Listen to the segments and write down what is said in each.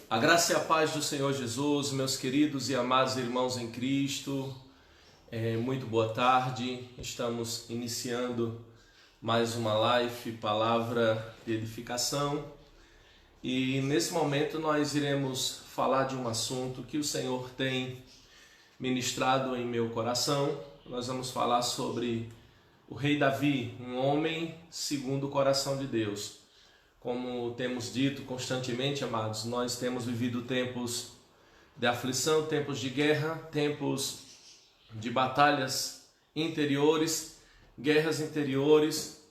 A graça e a paz do Senhor Jesus, meus queridos e amados irmãos em Cristo, muito boa tarde. Estamos iniciando mais uma live, palavra de edificação, e nesse momento nós iremos falar de um assunto que o Senhor tem ministrado em meu coração. Nós vamos falar sobre o rei Davi, um homem segundo o coração de Deus. Como temos dito constantemente, amados, nós temos vivido tempos de aflição, tempos de guerra, tempos de batalhas interiores, guerras interiores,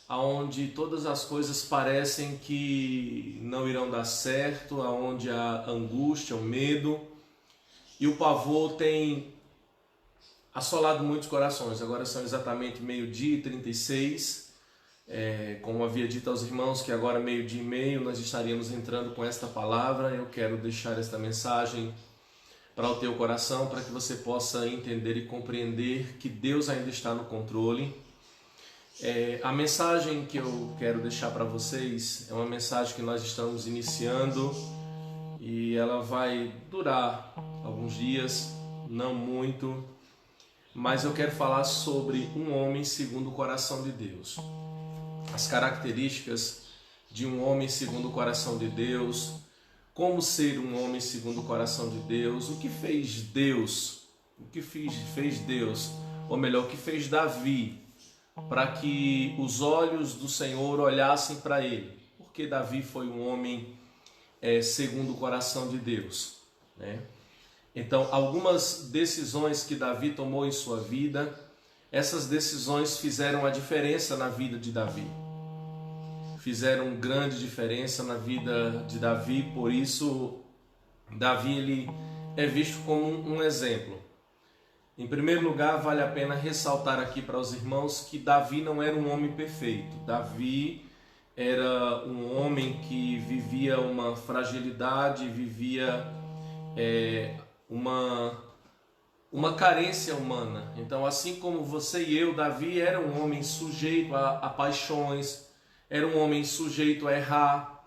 aonde todas as coisas parecem que não irão dar certo, aonde a angústia, o medo e o pavor tem assolado muitos corações. Agora são exatamente 12h36. Como havia dito aos irmãos que agora 12h30 nós estaríamos entrando com esta palavra. Eu quero deixar esta mensagem para o teu coração, para que você possa entender e compreender que Deus ainda está no controle. A mensagem que eu quero deixar para vocês é uma mensagem que nós estamos iniciando e ela vai durar alguns dias, não muito, mas eu quero falar sobre um homem segundo o coração de Deus. As características de um homem segundo o coração de Deus, como ser um homem segundo o coração de Deus, o que fez Deus, ou melhor, o que fez Davi, para que os olhos do Senhor olhassem para ele, porque Davi foi um homem segundo o coração de Deus, né? Então, algumas decisões que Davi tomou em sua vida, essas decisões fizeram a diferença na vida de Davi. Fizeram grande diferença na vida de Davi, por isso Davi ele é visto como um exemplo. Em primeiro lugar, vale a pena ressaltar aqui para os irmãos que Davi não era um homem perfeito. Davi era um homem que vivia uma fragilidade, vivia uma carência humana. Então, assim como você e eu, Davi era um homem sujeito a paixões, era um homem sujeito a errar,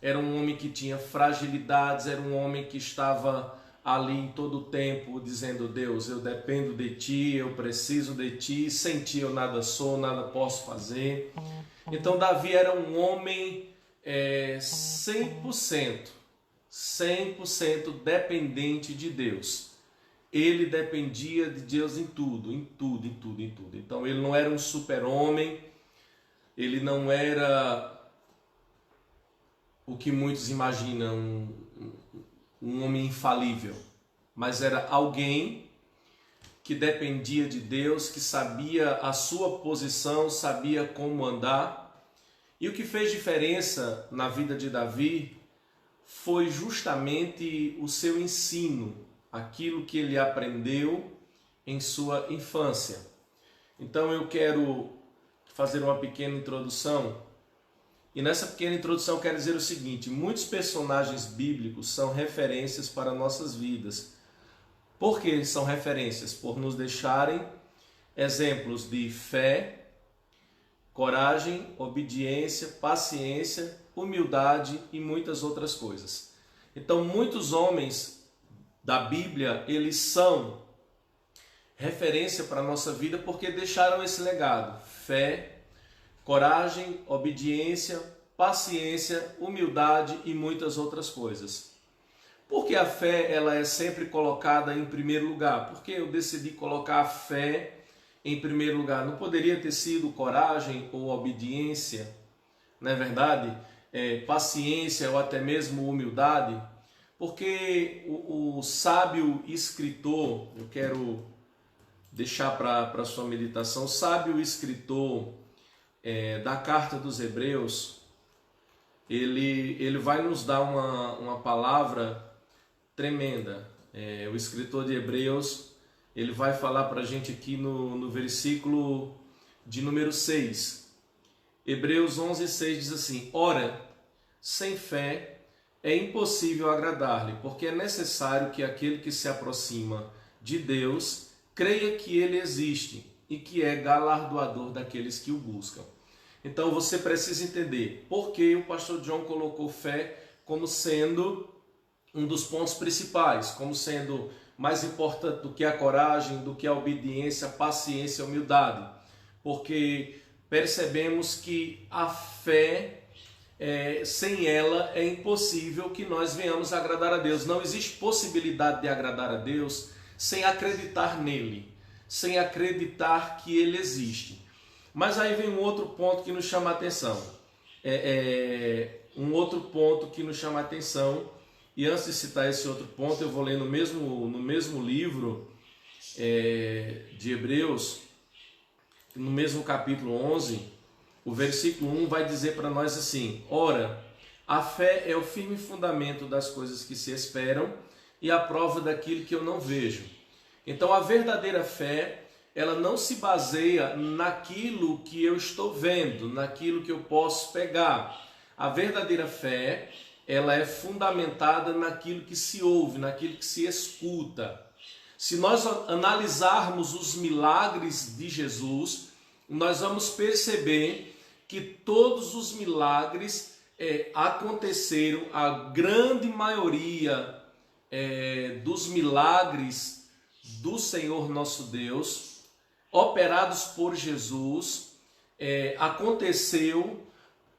era um homem que tinha fragilidades, era um homem que estava ali em todo o tempo dizendo: Deus, eu dependo de Ti, eu preciso de Ti, sem Ti eu nada sou, nada posso fazer. Então Davi era um homem 100% dependente de Deus. Ele dependia de Deus em tudo. Então ele não era um super-homem, ele não era o que muitos imaginam, um homem infalível, mas era alguém que dependia de Deus, que sabia a sua posição, sabia como andar. E o que fez diferença na vida de Davi foi justamente o seu ensino, aquilo que ele aprendeu em sua infância. Então eu quero fazer uma pequena introdução, e nessa pequena introdução eu quero dizer o seguinte: muitos personagens bíblicos são referências para nossas vidas. Por que são referências? Por nos deixarem exemplos de fé, coragem, obediência, paciência, humildade e muitas outras coisas. Então muitos homens da Bíblia, eles são referência para a nossa vida porque deixaram esse legado: fé, coragem, obediência, paciência, humildade e muitas outras coisas. Porque a fé ela é sempre colocada em primeiro lugar? Porque eu decidi colocar a fé em primeiro lugar. Não poderia ter sido coragem ou obediência, não é verdade? Paciência ou até mesmo humildade? Porque o sábio escritor, eu quero deixar para a sua meditação, o sábio escritor da carta dos Hebreus, ele vai nos dar uma palavra tremenda. O escritor de Hebreus, ele vai falar para a gente aqui no versículo de número 6. Hebreus 11:6 diz assim: Ora, sem fé é impossível agradar-lhe, porque é necessário que aquele que se aproxima de Deus creia que Ele existe e que é galardoador daqueles que o buscam. Então você precisa entender por que o pastor John colocou fé como sendo um dos pontos principais, como sendo mais importante do que a coragem, do que a obediência, a paciência, a humildade, porque percebemos que a fé, sem ela é impossível que nós venhamos a agradar a Deus. Não existe possibilidade de agradar a Deus sem acreditar nele, sem acreditar que ele existe. Mas aí vem um outro ponto que nos chama a atenção. Um outro ponto que nos chama a atenção, e antes de citar esse outro ponto, eu vou ler no mesmo livro de Hebreus, no mesmo capítulo 11, o versículo 1 vai dizer para nós assim: ora, a fé é o firme fundamento das coisas que se esperam e a prova daquilo que eu não vejo. Então a verdadeira fé, ela não se baseia naquilo que eu estou vendo, naquilo que eu posso pegar. A verdadeira fé, ela é fundamentada naquilo que se ouve, naquilo que se escuta. Se nós analisarmos os milagres de Jesus, nós vamos perceber que todos os milagres aconteceram, a grande maioria dos milagres do Senhor nosso Deus, operados por Jesus, aconteceu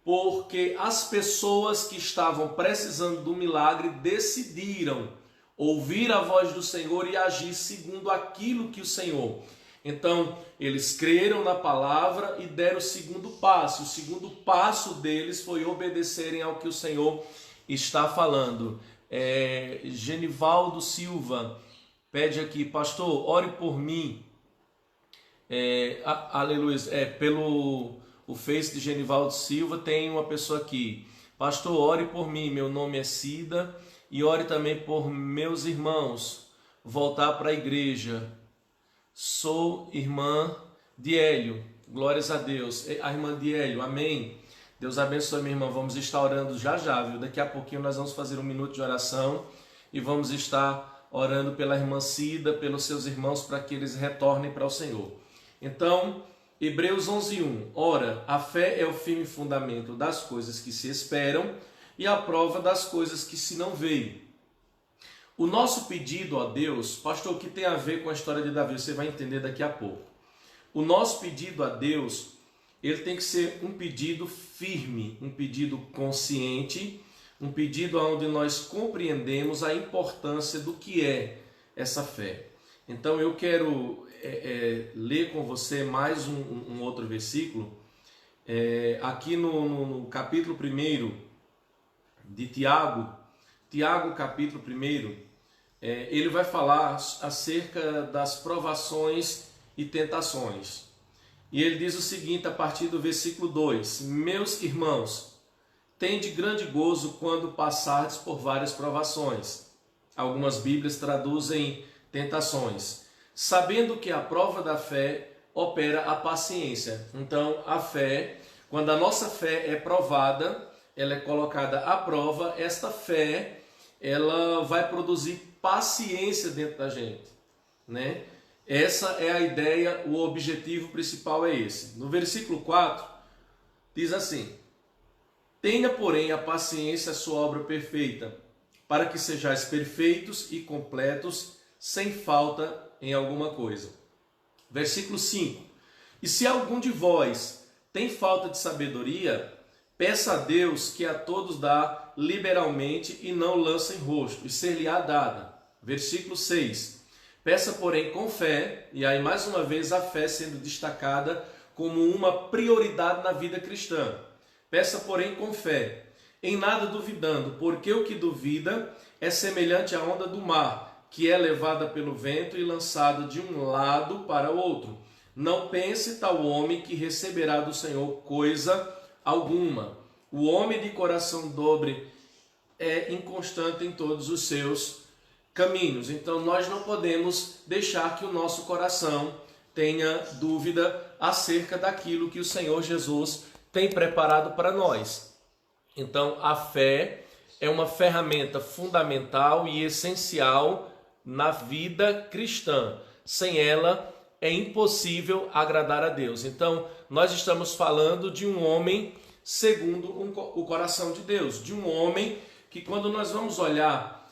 porque as pessoas que estavam precisando do milagre decidiram ouvir a voz do Senhor e agir segundo aquilo que o Senhor. Então, eles creram na palavra e deram o segundo passo. O segundo passo deles foi obedecerem ao que o Senhor está falando. Genivaldo Silva pede aqui: pastor, ore por mim. Aleluia. Pelo o Face de Genivaldo Silva tem uma pessoa aqui: pastor, ore por mim, meu nome é Cida, e ore também por meus irmãos voltar para a igreja. Sou irmã de Hélio. Glórias a Deus. A irmã de Hélio, amém. Deus abençoe, minha irmã. Vamos estar orando já, viu? Daqui a pouquinho nós vamos fazer um minuto de oração e vamos estar orando pela irmã Cida, pelos seus irmãos, para que eles retornem para o Senhor. Então, Hebreus 11:1. Ora, a fé é o firme fundamento das coisas que se esperam e a prova das coisas que se não veem. O nosso pedido a Deus, pastor, o que tem a ver com a história de Davi, você vai entender daqui a pouco. O nosso pedido a Deus, ele tem que ser um pedido firme, um pedido consciente, um pedido onde nós compreendemos a importância do que é essa fé. Então eu quero ler com você mais um outro versículo, aqui no capítulo 1 de Tiago, capítulo 1, ele vai falar acerca das provações e tentações. E ele diz o seguinte a partir do versículo 2: meus irmãos, tende grande gozo quando passardes por várias provações. Algumas Bíblias traduzem tentações, sabendo que a prova da fé opera a paciência. Então a fé, quando a nossa fé é provada, ela é colocada à prova, esta fé, ela vai produzir paciência dentro da gente, né? Essa é a ideia, o objetivo principal é esse. No versículo 4, diz assim: tenha, porém, a paciência a sua obra perfeita, para que sejais perfeitos e completos, sem falta em alguma coisa. Versículo 5, e se algum de vós tem falta de sabedoria, peça a Deus, que a todos dá liberalmente e não lança em rosto, e ser-lhe-á dada. Versículo 6. Peça, porém, com fé, e aí mais uma vez a fé sendo destacada como uma prioridade na vida cristã. Peça, porém, com fé, em nada duvidando, porque o que duvida é semelhante à onda do mar, que é levada pelo vento e lançada de um lado para o outro. Não pense tal homem que receberá do Senhor coisa alguma. O homem de coração dobre é inconstante em todos os seus caminhos. Então nós não podemos deixar que o nosso coração tenha dúvida acerca daquilo que o Senhor Jesus tem preparado para nós. Então a fé é uma ferramenta fundamental e essencial na vida cristã. Sem ela é impossível agradar a Deus. Então nós estamos falando de um homem segundo o coração de Deus, de um homem que, quando nós vamos olhar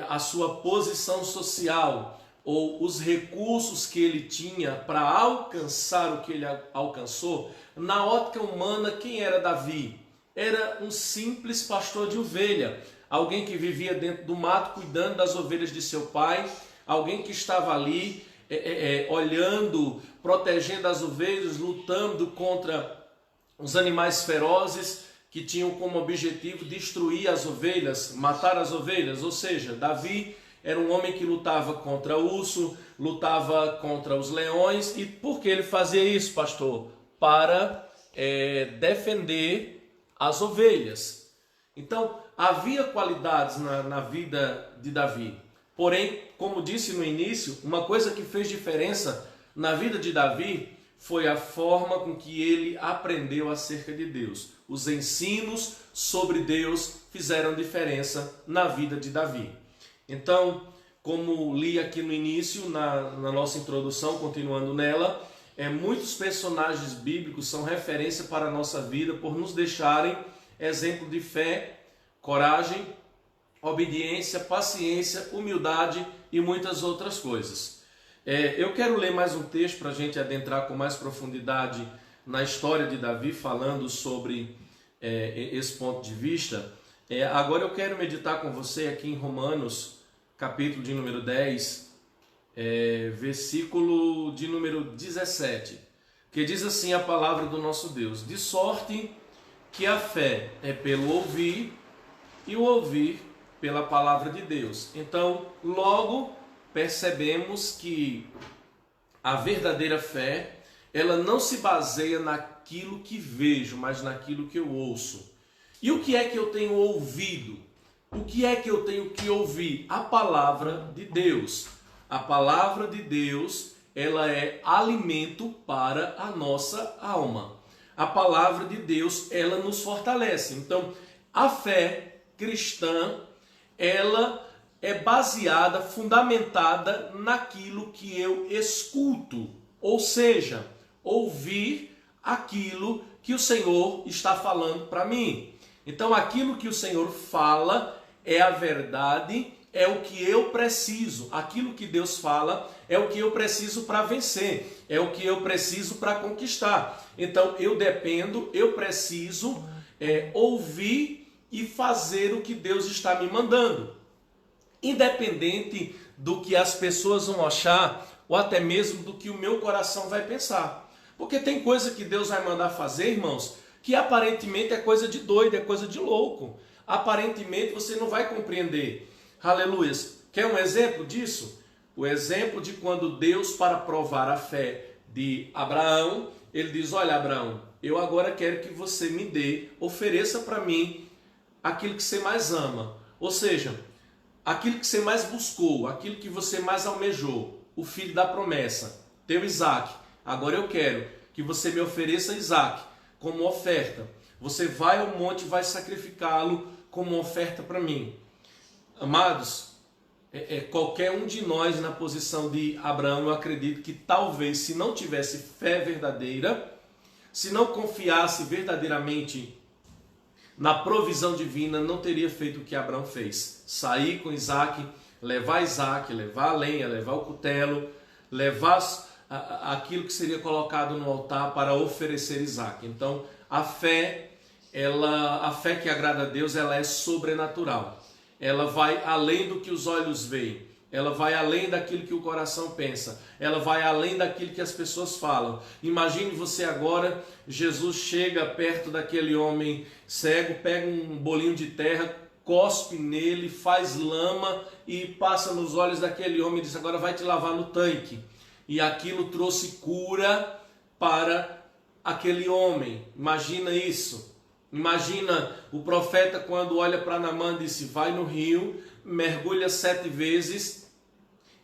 a sua posição social ou os recursos que ele tinha para alcançar o que ele alcançou, na ótica humana, quem era Davi? Era um simples pastor de ovelha, alguém que vivia dentro do mato cuidando das ovelhas de seu pai, alguém que estava ali olhando, protegendo as ovelhas, lutando contra os animais ferozes que tinham como objetivo destruir as ovelhas, matar as ovelhas. Ou seja, Davi era um homem que lutava contra o urso, lutava contra os leões. E por que ele fazia isso, pastor? Para defender as ovelhas. Então, havia qualidades na vida de Davi. Porém, como disse no início, uma coisa que fez diferença na vida de Davi foi a forma com que ele aprendeu acerca de Deus. Os ensinos sobre Deus fizeram diferença na vida de Davi. Então, como li aqui no início, na nossa introdução, continuando nela, muitos personagens bíblicos são referência para a nossa vida por nos deixarem exemplo de fé, coragem, obediência, paciência, humildade e muitas outras coisas. Eu quero ler mais um texto para a gente adentrar com mais profundidade na história de Davi, falando sobre esse ponto de vista. Agora eu quero meditar com você aqui em Romanos, capítulo de número 10, versículo de número 17, que diz assim a palavra do nosso Deus: de sorte que a fé é pelo ouvir e o ouvir pela palavra de Deus. Então, logo percebemos que a verdadeira fé, ela não se baseia naquilo que vejo, mas naquilo que eu ouço. E o que é que eu tenho ouvido? O que é que eu tenho que ouvir? A palavra de Deus. A palavra de Deus, ela é alimento para a nossa alma. A palavra de Deus, ela nos fortalece. Então, a fé cristã, ela é baseada, fundamentada naquilo que eu escuto, ou seja, ouvir aquilo que o Senhor está falando para mim. Então, aquilo que o Senhor fala é a verdade, é o que eu preciso. Aquilo que Deus fala é o que eu preciso para vencer, é o que eu preciso para conquistar. Então, eu preciso ouvir e fazer o que Deus está me mandando. Independente do que as pessoas vão achar, ou até mesmo do que o meu coração vai pensar. Porque tem coisa que Deus vai mandar fazer, irmãos, que aparentemente é coisa de doido, é coisa de louco. Aparentemente você não vai compreender. Aleluias. Quer um exemplo disso? O exemplo de quando Deus, para provar a fé de Abraão, ele diz: olha, Abraão, eu agora quero que você me dê, ofereça para mim aquilo que você mais ama. Ou seja, aquilo que você mais buscou, aquilo que você mais almejou, o filho da promessa, teu Isaac. Agora eu quero que você me ofereça Isaac como oferta. Você vai ao monte e vai sacrificá-lo como oferta para mim. Amados, qualquer um de nós na posição de Abraão, eu acredito que talvez, se não tivesse fé verdadeira, se não confiasse verdadeiramente na provisão divina, não teria feito o que Abraão fez. Sair com Isaac, levar a lenha, levar o cutelo, levar aquilo que seria colocado no altar para oferecer Isaac. Então, a fé que agrada a Deus, ela é sobrenatural. Ela vai além do que os olhos veem. Ela vai além daquilo que o coração pensa. Ela vai além daquilo que as pessoas falam. Imagine você agora, Jesus chega perto daquele homem cego, pega um bolinho de terra, cospe nele, faz lama e passa nos olhos daquele homem e diz: agora vai te lavar no tanque. E aquilo trouxe cura para aquele homem. Imagina isso. Imagina o profeta quando olha para Naamã e disse: vai no rio, mergulha 7 vezes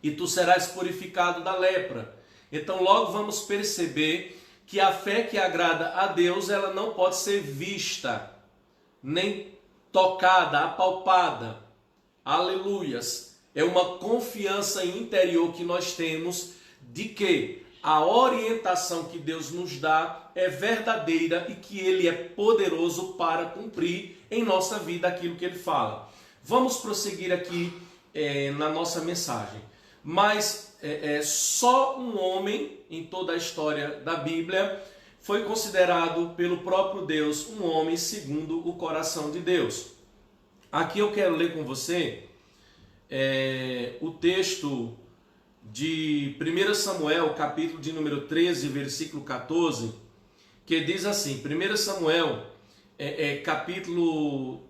e tu serás purificado da lepra. Então logo vamos perceber que a fé que agrada a Deus, ela não pode ser vista, nem tocada, apalpada. Aleluias! É uma confiança interior que nós temos de que a orientação que Deus nos dá é verdadeira e que Ele é poderoso para cumprir em nossa vida aquilo que Ele fala. Vamos prosseguir aqui na nossa mensagem. Mas só um homem em toda a história da Bíblia foi considerado pelo próprio Deus um homem segundo o coração de Deus. Aqui eu quero ler com você o texto de 1 Samuel, capítulo de número 13, versículo 14, que diz assim, 1 Samuel, capítulo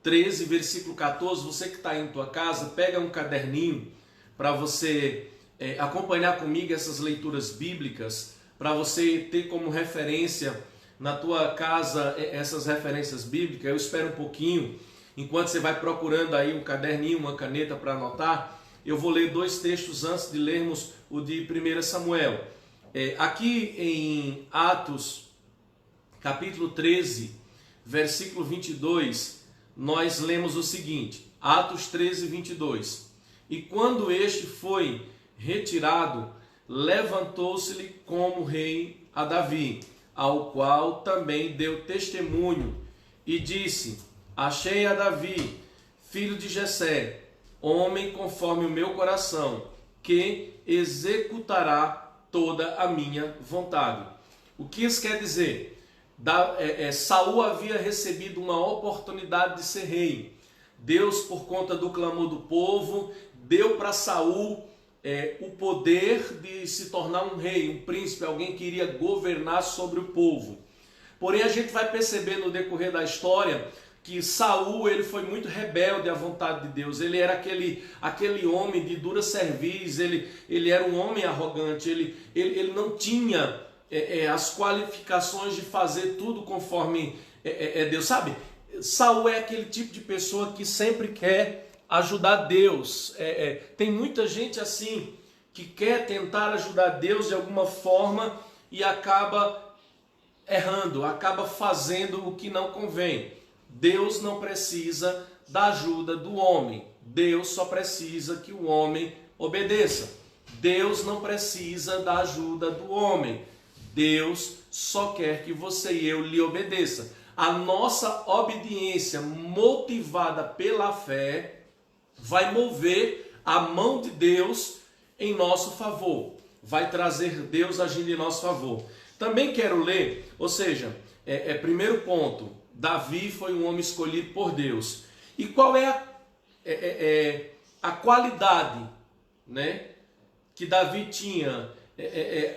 13, versículo 14, você que está aí em tua casa, pega um caderninho para você acompanhar comigo essas leituras bíblicas, para você ter como referência na tua casa essas referências bíblicas. Eu espero um pouquinho, enquanto você vai procurando aí um caderninho, uma caneta para anotar, eu vou ler dois textos antes de lermos o de 1 Samuel. Aqui em Atos, capítulo 13, versículo 22, nós lemos o seguinte, Atos 13, 22. E quando este foi retirado, levantou-se-lhe como rei a Davi, ao qual também deu testemunho, e disse, achei a Davi, filho de Jessé, homem conforme o meu coração, que executará toda a minha vontade. O que isso quer dizer? Saul havia recebido uma oportunidade de ser rei. Deus, por conta do clamor do povo, deu para Saul o poder de se tornar um rei, um príncipe, alguém que iria governar sobre o povo. Porém, a gente vai perceber no decorrer da história que Saul ele foi muito rebelde à vontade de Deus. Ele era aquele homem de dura cerviz, ele era um homem arrogante, ele não tinha as qualificações de fazer tudo conforme Deus. Sabe, Saul é aquele tipo de pessoa que sempre quer ajudar Deus. Tem muita gente assim que quer tentar ajudar Deus de alguma forma e acaba errando, acaba fazendo o que não convém. Deus não precisa da ajuda do homem. Deus só precisa que o homem obedeça. Deus não precisa da ajuda do homem. Deus só quer que você e eu lhe obedeça. A nossa obediência motivada pela fé vai mover a mão de Deus em nosso favor. Vai trazer Deus agindo em nosso favor. Também quero ler, ou seja, primeiro ponto, Davi foi um homem escolhido por Deus. E qual é a qualidade, né, que Davi tinha?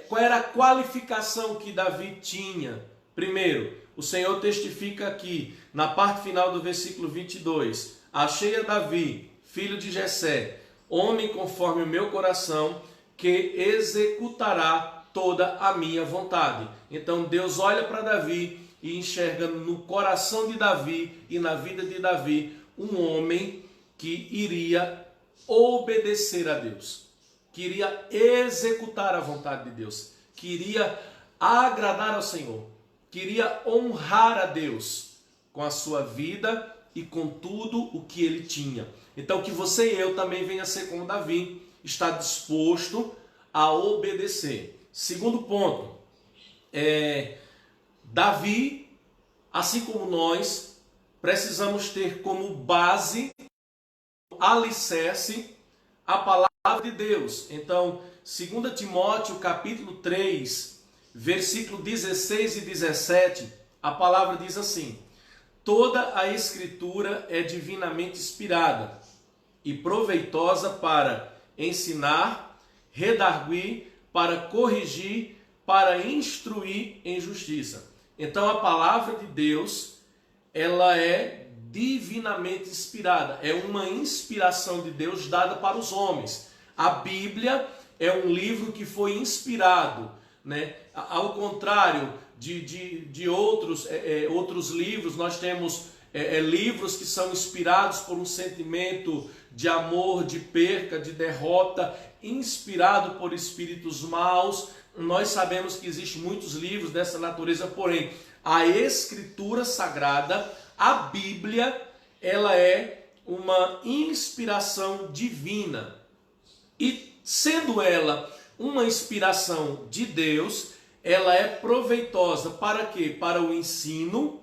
Qual era a qualificação que Davi tinha? Primeiro, o Senhor testifica aqui, na parte final do versículo 22. Achei a Davi, filho de Jessé, homem conforme o meu coração, que executará toda a minha vontade. Então Deus olha para Davi e enxerga no coração de Davi e na vida de Davi um homem que iria obedecer a Deus, que iria executar a vontade de Deus, que iria agradar ao Senhor, que iria honrar a Deus com a sua vida e com tudo o que ele tinha. Então que você e eu também venha a ser como Davi, está disposto a obedecer. Segundo ponto, Davi, assim como nós, precisamos ter como base, alicerce, a palavra de Deus. Então, 2 Timóteo capítulo 3, versículo 16 e 17, a palavra diz assim: toda a escritura é divinamente inspirada e proveitosa para ensinar, redarguir, para corrigir, para instruir em justiça. Então a palavra de Deus, ela é divinamente inspirada, é uma inspiração de Deus dada para os homens. A Bíblia é um livro que foi inspirado, né? Ao contrário de outros livros, nós temos livros que são inspirados por um sentimento de amor, de perca, de derrota, inspirado por espíritos maus. Nós sabemos que existem muitos livros dessa natureza, porém, a Escritura Sagrada, a Bíblia, ela é uma inspiração divina. E sendo ela uma inspiração de Deus, ela é proveitosa para quê? Para o ensino,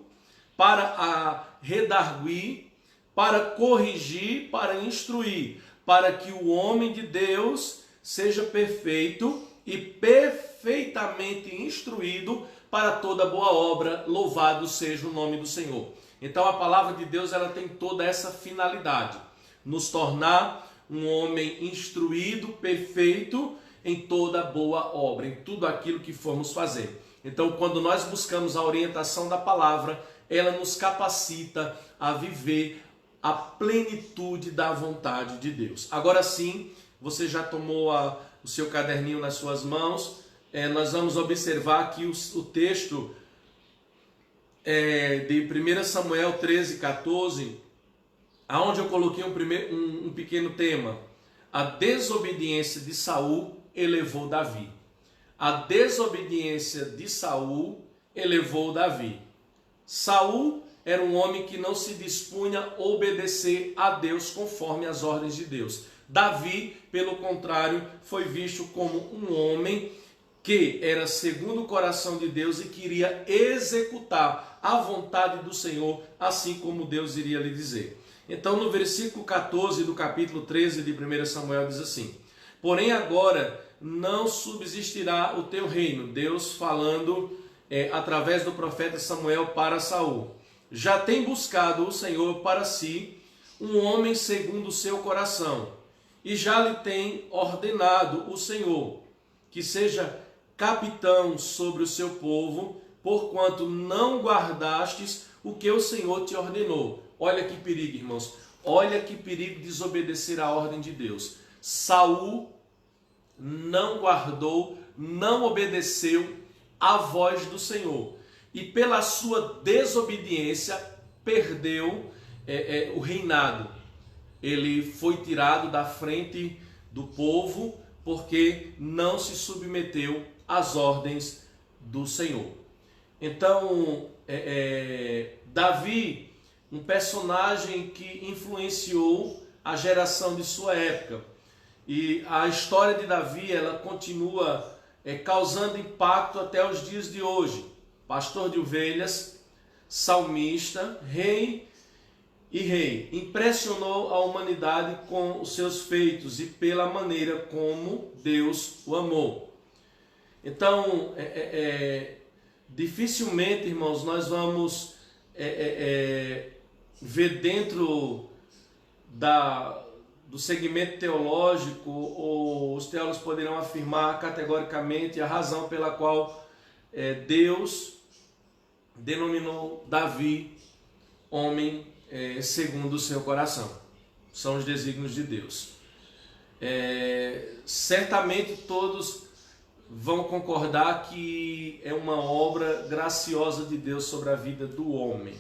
para a redarguir, para corrigir, para instruir, para que o homem de Deus seja perfeito e perfeitamente instruído para toda boa obra. Louvado seja o nome do Senhor. Então a palavra de Deus, ela tem toda essa finalidade, nos tornar um homem instruído, perfeito em toda boa obra, em tudo aquilo que formos fazer. Então, quando nós buscamos a orientação da palavra, ela nos capacita a viver a plenitude da vontade de Deus. Agora sim, você já tomou o seu caderninho nas suas mãos. Nós vamos observar aqui o texto de 1 Samuel 13, 14, aonde eu coloquei um pequeno tema. A desobediência de Saul elevou Davi. A desobediência de Saul elevou Davi. Saul era um homem que não se dispunha a obedecer a Deus conforme as ordens de Deus. Davi, pelo contrário, foi visto como um homem que era segundo o coração de Deus e queria executar a vontade do Senhor, assim como Deus iria lhe dizer. Então, no versículo 14 do capítulo 13 de 1 Samuel diz assim: porém agora não subsistirá o teu reino. Deus falando através do profeta Samuel para Saul. Já tem buscado o Senhor para si um homem segundo o seu coração, e já lhe tem ordenado o Senhor que seja capitão sobre o seu povo, porquanto não guardastes o que o Senhor te ordenou. Olha que perigo, irmãos. Olha que perigo desobedecer a ordem de Deus. Saul não guardou, não obedeceu a voz do Senhor. E pela sua desobediência perdeu o reinado. Ele foi tirado da frente do povo porque não se submeteu às ordens do Senhor. Então, Davi, um personagem que influenciou a geração de sua época. E a história de Davi, ela continua causando impacto até os dias de hoje. Pastor de ovelhas, salmista, rei e rei. Impressionou a humanidade com os seus feitos e pela maneira como Deus o amou. Então, dificilmente, irmãos, nós vamos ver dentro do segmento teológico, ou os teólogos poderão afirmar categoricamente a razão pela qual Deus denominou Davi homem segundo o seu coração. São os desígnios de Deus. Certamente todos vão concordar que é uma obra graciosa de Deus sobre a vida do homem.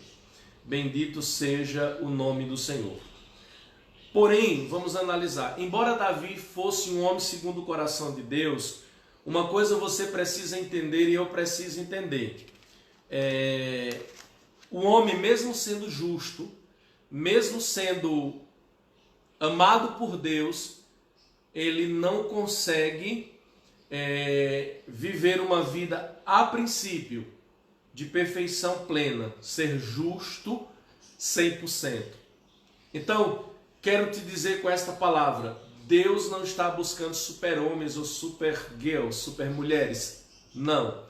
Bendito seja o nome do Senhor. Porém, vamos analisar. Embora Davi fosse um homem segundo o coração de Deus, uma coisa você precisa entender e eu preciso entender. O homem, mesmo sendo justo, mesmo sendo amado por Deus, ele não consegue viver uma vida, a princípio, de perfeição plena, ser justo 100%. Então, quero te dizer com esta palavra, Deus não está buscando super-homens ou super-girls, super-mulheres. Não.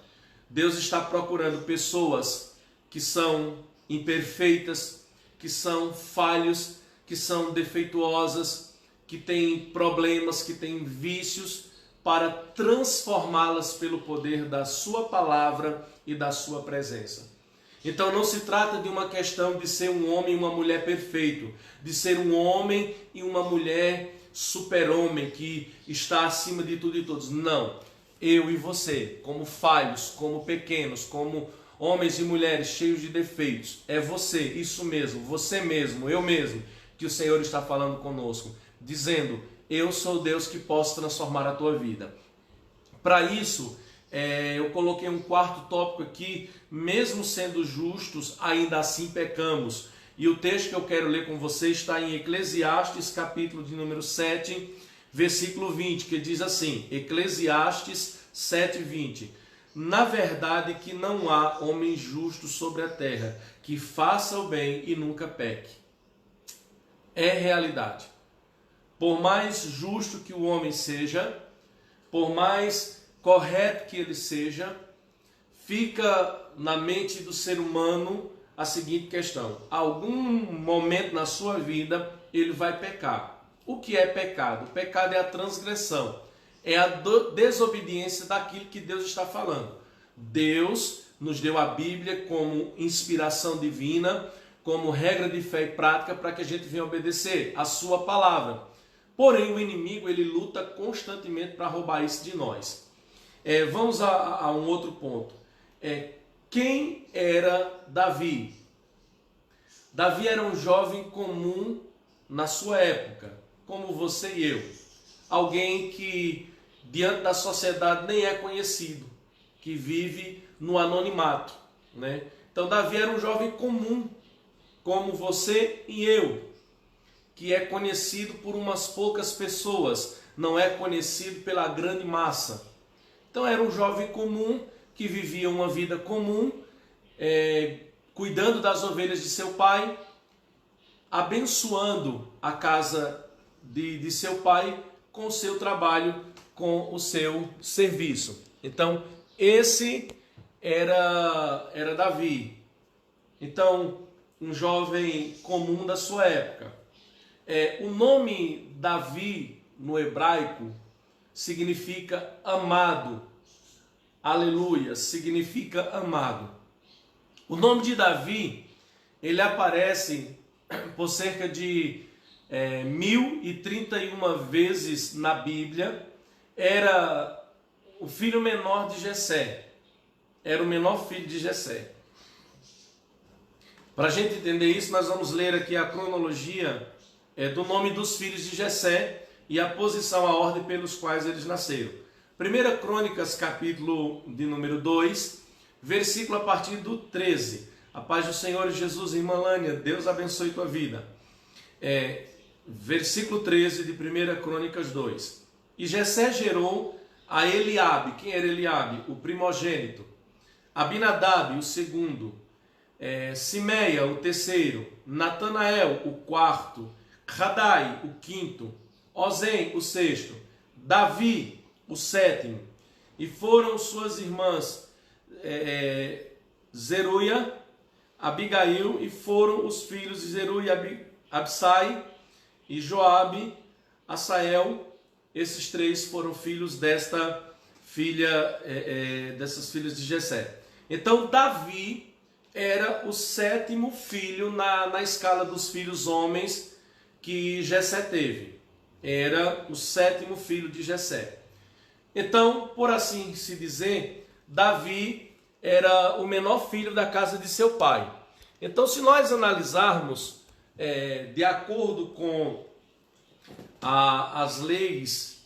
Deus está procurando pessoas que são imperfeitas, que são falhos, que são defeituosas, que têm problemas, que têm vícios, para transformá-las pelo poder da sua palavra e da sua presença. Então não se trata de uma questão de ser um homem e uma mulher perfeito, de ser um homem e uma mulher super-homem que está acima de tudo e todos. Não. Eu e você, como falhos, como pequenos, como homens e mulheres cheios de defeitos, é você, isso mesmo, você mesmo, eu mesmo, que o Senhor está falando conosco, dizendo: eu sou Deus que posso transformar a tua vida. Para isso, eu coloquei um quarto tópico aqui: mesmo sendo justos, ainda assim pecamos. E o texto que eu quero ler com você está em Eclesiastes, capítulo de número 7, versículo 20, que diz assim, Eclesiastes 7, 20. Na verdade que não há homem justo sobre a terra, que faça o bem e nunca peque. é realidade. Por mais justo que o homem seja, por mais correto que ele seja, fica na mente do ser humano a seguinte questão: algum momento na sua vida ele vai pecar. O que é pecado? O pecado é a transgressão, é a desobediência daquilo que Deus está falando. Deus nos deu a Bíblia como inspiração divina, como regra de fé e prática para que a gente venha obedecer a sua palavra. Porém, o inimigo ele luta constantemente para roubar isso de nós. Vamos a um outro ponto. Quem era Davi? Davi era um jovem comum na sua época, como você e eu. Alguém que diante da sociedade nem é conhecido, que vive no anonimato, né? Então Davi era um jovem comum, como você e eu, que é conhecido por umas poucas pessoas, não é conhecido pela grande massa. Então era um jovem comum que vivia uma vida comum, cuidando das ovelhas de seu pai, abençoando a casa de seu pai com o seu trabalho, com o seu serviço. Então esse era Davi. Então um jovem comum da sua época. O nome Davi no hebraico significa amado. Aleluia, significa amado. O nome de Davi, ele aparece por cerca de 1031 vezes na Bíblia. Era o filho menor de Jessé. Era o menor filho de Jessé. Para a gente entender isso, nós vamos ler aqui a cronologia do nome dos filhos de Jessé e a posição, a ordem pelos quais eles nasceram. 1 Crônicas, capítulo de número 2, versículo a partir do 13. A paz do Senhor Jesus, irmã Lânia, Deus abençoe tua vida. Versículo 13 de 1 Crônicas 2. E Jessé gerou a Eliabe. Quem era Eliabe? O primogênito. Abinadab, o segundo. Simeia, o terceiro. Natanael, o quarto. Radai, o quinto. Ozem, o sexto. Davi, o sétimo. E foram suas irmãs Zeruia, Abigail, e foram os filhos de Zeruia, Absai e Joabe, Asael. Esses três foram filhos dessas filhas de Jessé. Então Davi era o sétimo filho na escala dos filhos homens que Jessé teve. Era o sétimo filho de Jessé. Então, por assim se dizer, Davi era o menor filho da casa de seu pai. Então, se nós analisarmos de acordo com as leis,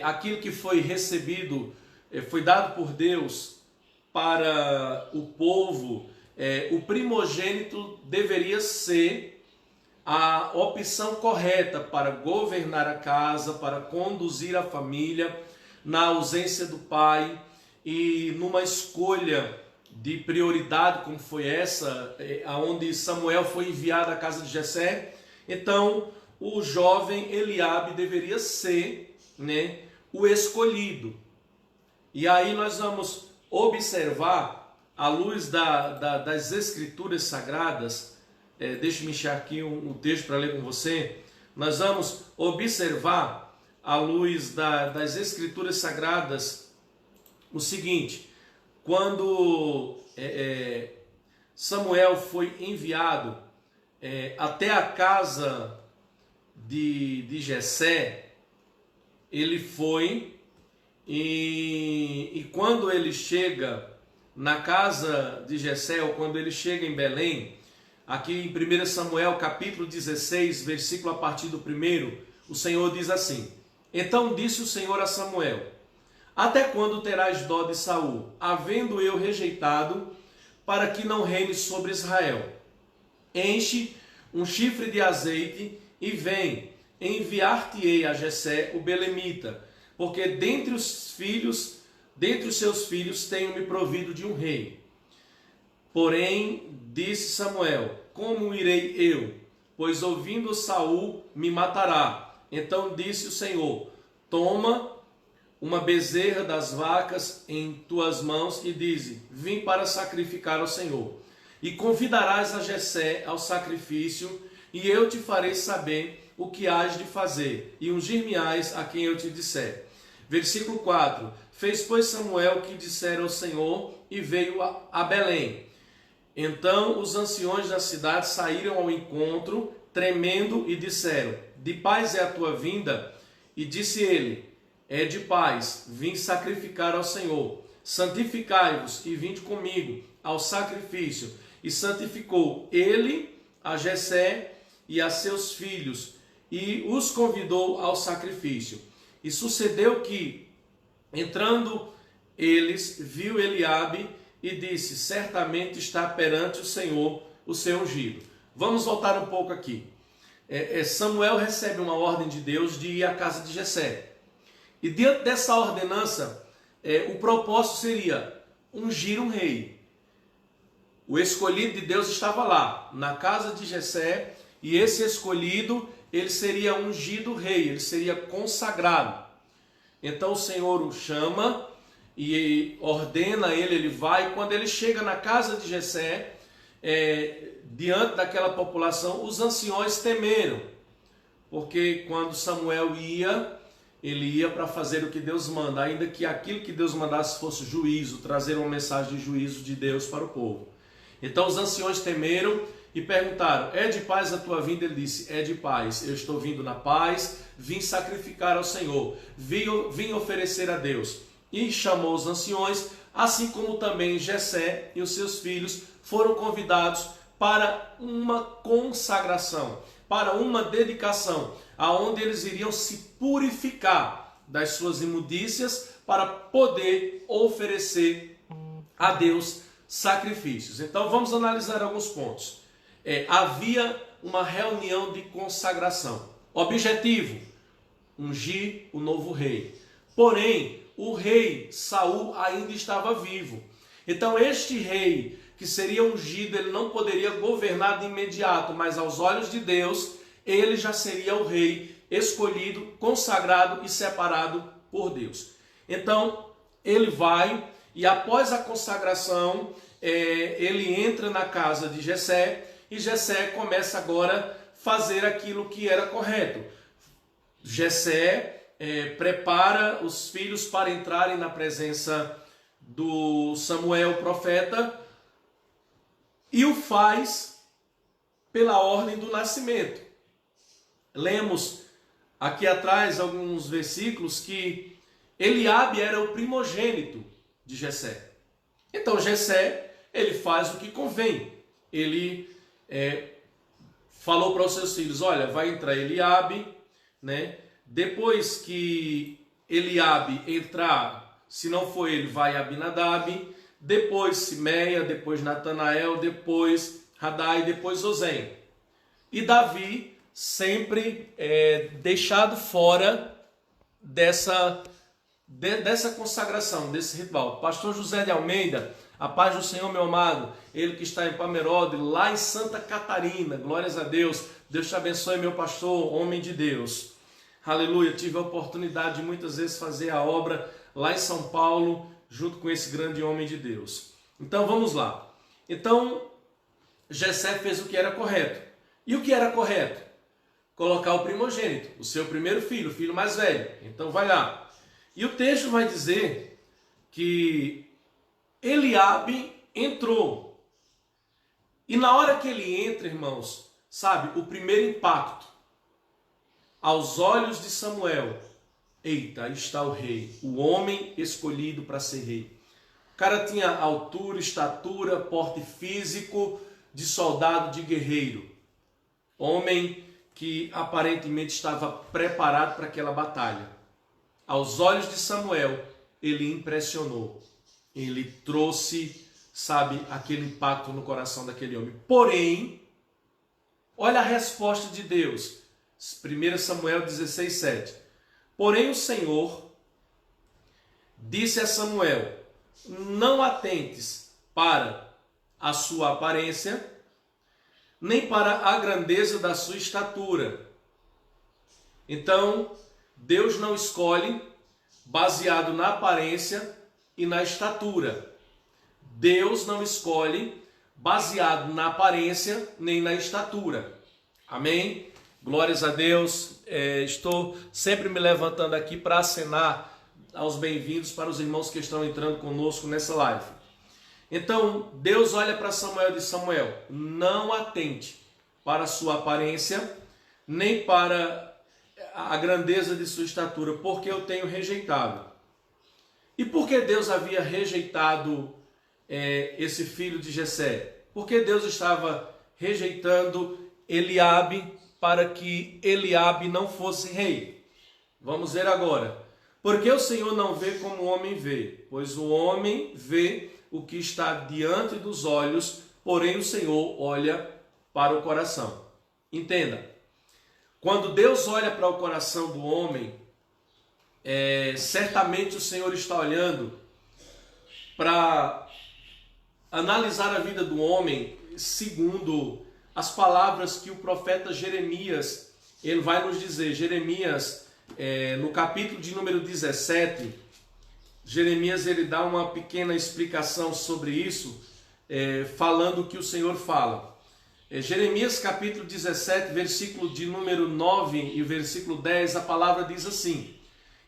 aquilo que foi recebido, foi dado por Deus para o povo, o primogênito deveria ser a opção correta para governar a casa, para conduzir a família na ausência do pai, e numa escolha de prioridade como foi essa, aonde Samuel foi enviado à casa de Jessé. Então o jovem Eliabe deveria ser, o escolhido. E aí nós vamos observar, à luz das escrituras sagradas, deixe-me achar aqui um texto para ler com você. Nós vamos observar, à luz das escrituras sagradas, o seguinte: quando Samuel foi enviado até a casa de Jessé, ele foi, e quando ele chega na casa de Jessé, ou quando ele chega em Belém, aqui em 1 Samuel capítulo 16, versículo a partir do 1, o Senhor diz assim: Então disse o Senhor a Samuel: Até quando terás dó de Saul, havendo eu rejeitado, para que não reine sobre Israel? Enche um chifre de azeite e vem, enviar-te-ei a Jessé o belemita, porque dentre os seus filhos tenho-me provido de um rei. Porém, disse Samuel: Como irei eu? pois ouvindo Saul me matará. Então disse o Senhor: toma uma bezerra das vacas em tuas mãos e dize: vim para sacrificar ao Senhor. E convidarás a Jessé ao sacrifício, e eu te farei saber o que hás de fazer, e ungir-me-ás a quem eu te disser. Versículo 4. Fez, pois, Samuel o que dissera ao Senhor, e veio a Belém. Então os anciões da cidade saíram ao encontro, tremendo, e disseram: de paz é a tua vinda? E disse ele: é de paz, vim sacrificar ao Senhor. Santificai-vos e vinde comigo ao sacrifício. E santificou ele a Jessé e a seus filhos, e os convidou ao sacrifício. E sucedeu que, entrando eles, viu Eliabe e disse: certamente está perante o Senhor o seu ungido. Vamos voltar um pouco aqui. Samuel recebe uma ordem de Deus de ir à casa de Jessé. E diante dessa ordenança, o propósito seria ungir um rei. O escolhido de Deus estava lá, na casa de Jessé, e esse escolhido, ele seria ungido rei, ele seria consagrado. Então o Senhor o chama e ordena ele vai. Quando ele chega na casa de Jessé, diante daquela população, os anciões temeram, porque quando Samuel ia, ele ia para fazer o que Deus manda, ainda que aquilo que Deus mandasse fosse juízo, trazer uma mensagem de juízo de Deus para o povo. Então os anciões temeram e perguntaram: é de paz a tua vinda? Ele disse: é de paz, eu estou vindo na paz, vim sacrificar ao Senhor, vim oferecer a Deus. E chamou os anciões, assim como também Jessé e os seus filhos foram convidados para uma consagração, para uma dedicação, aonde eles iriam se purificar das suas imundícias para poder oferecer a Deus sacrifícios. Então vamos analisar alguns pontos. Havia uma reunião de consagração. Objetivo: ungir o novo rei. Porém, o rei Saul ainda estava vivo. Então este rei que seria ungido, ele não poderia governar de imediato, mas aos olhos de Deus, ele já seria o rei escolhido, consagrado e separado por Deus. Então, ele vai e após a consagração, ele entra na casa de Jessé e Jessé começa agora a fazer aquilo que era correto. Jessé prepara os filhos para entrarem na presença do Samuel, profeta, e o faz pela ordem do nascimento. Lemos aqui atrás alguns versículos que Eliabe era o primogênito de Jessé. Então Jessé, ele faz o que convém. Ele falou para os seus filhos: olha, vai entrar Eliabe, né? Depois que Eliabe entrar, se não for ele, vai Abinadab, depois Simeia, depois Natanael, depois Radai, depois Ozem. E Davi sempre deixado fora dessa consagração, desse ritual. Pastor José de Almeida, a paz do Senhor, meu amado, ele que está em Pamerode, lá em Santa Catarina, glórias a Deus. Deus te abençoe, meu pastor, homem de Deus. Aleluia, tive a oportunidade de muitas vezes fazer a obra lá em São Paulo, junto com esse grande homem de Deus. Então vamos lá. Então Jessé fez o que era correto. E o que era correto? Colocar o primogênito, o seu primeiro filho, o filho mais velho. Então vai lá. E o texto vai dizer que Eliabe entrou. E na hora que ele entra, irmãos, sabe, o primeiro impacto aos olhos de Samuel: eita, aí está o rei, o homem escolhido para ser rei. O cara tinha altura, estatura, porte físico de soldado, de guerreiro. Homem que aparentemente estava preparado para aquela batalha. Aos olhos de Samuel, ele impressionou. Ele trouxe, sabe, aquele impacto no coração daquele homem. Porém, olha a resposta de Deus. 1 Samuel 16:7. Porém o Senhor disse a Samuel: não atentes para a sua aparência, nem para a grandeza da sua estatura. Então, Deus não escolhe baseado na aparência e na estatura. Deus não escolhe baseado na aparência nem na estatura. Amém? Glórias a Deus. Estou sempre me levantando aqui para acenar aos bem-vindos para os irmãos que estão entrando conosco nessa live. Então, Deus olha para Samuel e diz: Samuel, não atente para a sua aparência, nem para a grandeza de sua estatura, porque eu tenho rejeitado. E por que Deus havia rejeitado esse filho de Jessé? Porque Deus estava rejeitando Eliabe para que Eliabe não fosse rei. Vamos ver agora. Porque o Senhor não vê como o homem vê, pois o homem vê o que está diante dos olhos, porém o Senhor olha para o coração. Entenda, quando Deus olha para o coração do homem, certamente o Senhor está olhando para analisar a vida do homem segundo as palavras que o profeta Jeremias, ele vai nos dizer. Jeremias, no capítulo de número 17, Jeremias ele dá uma pequena explicação sobre isso, falando o que o Senhor fala. Jeremias capítulo 17, versículo de número 9 e versículo 10, a palavra diz assim: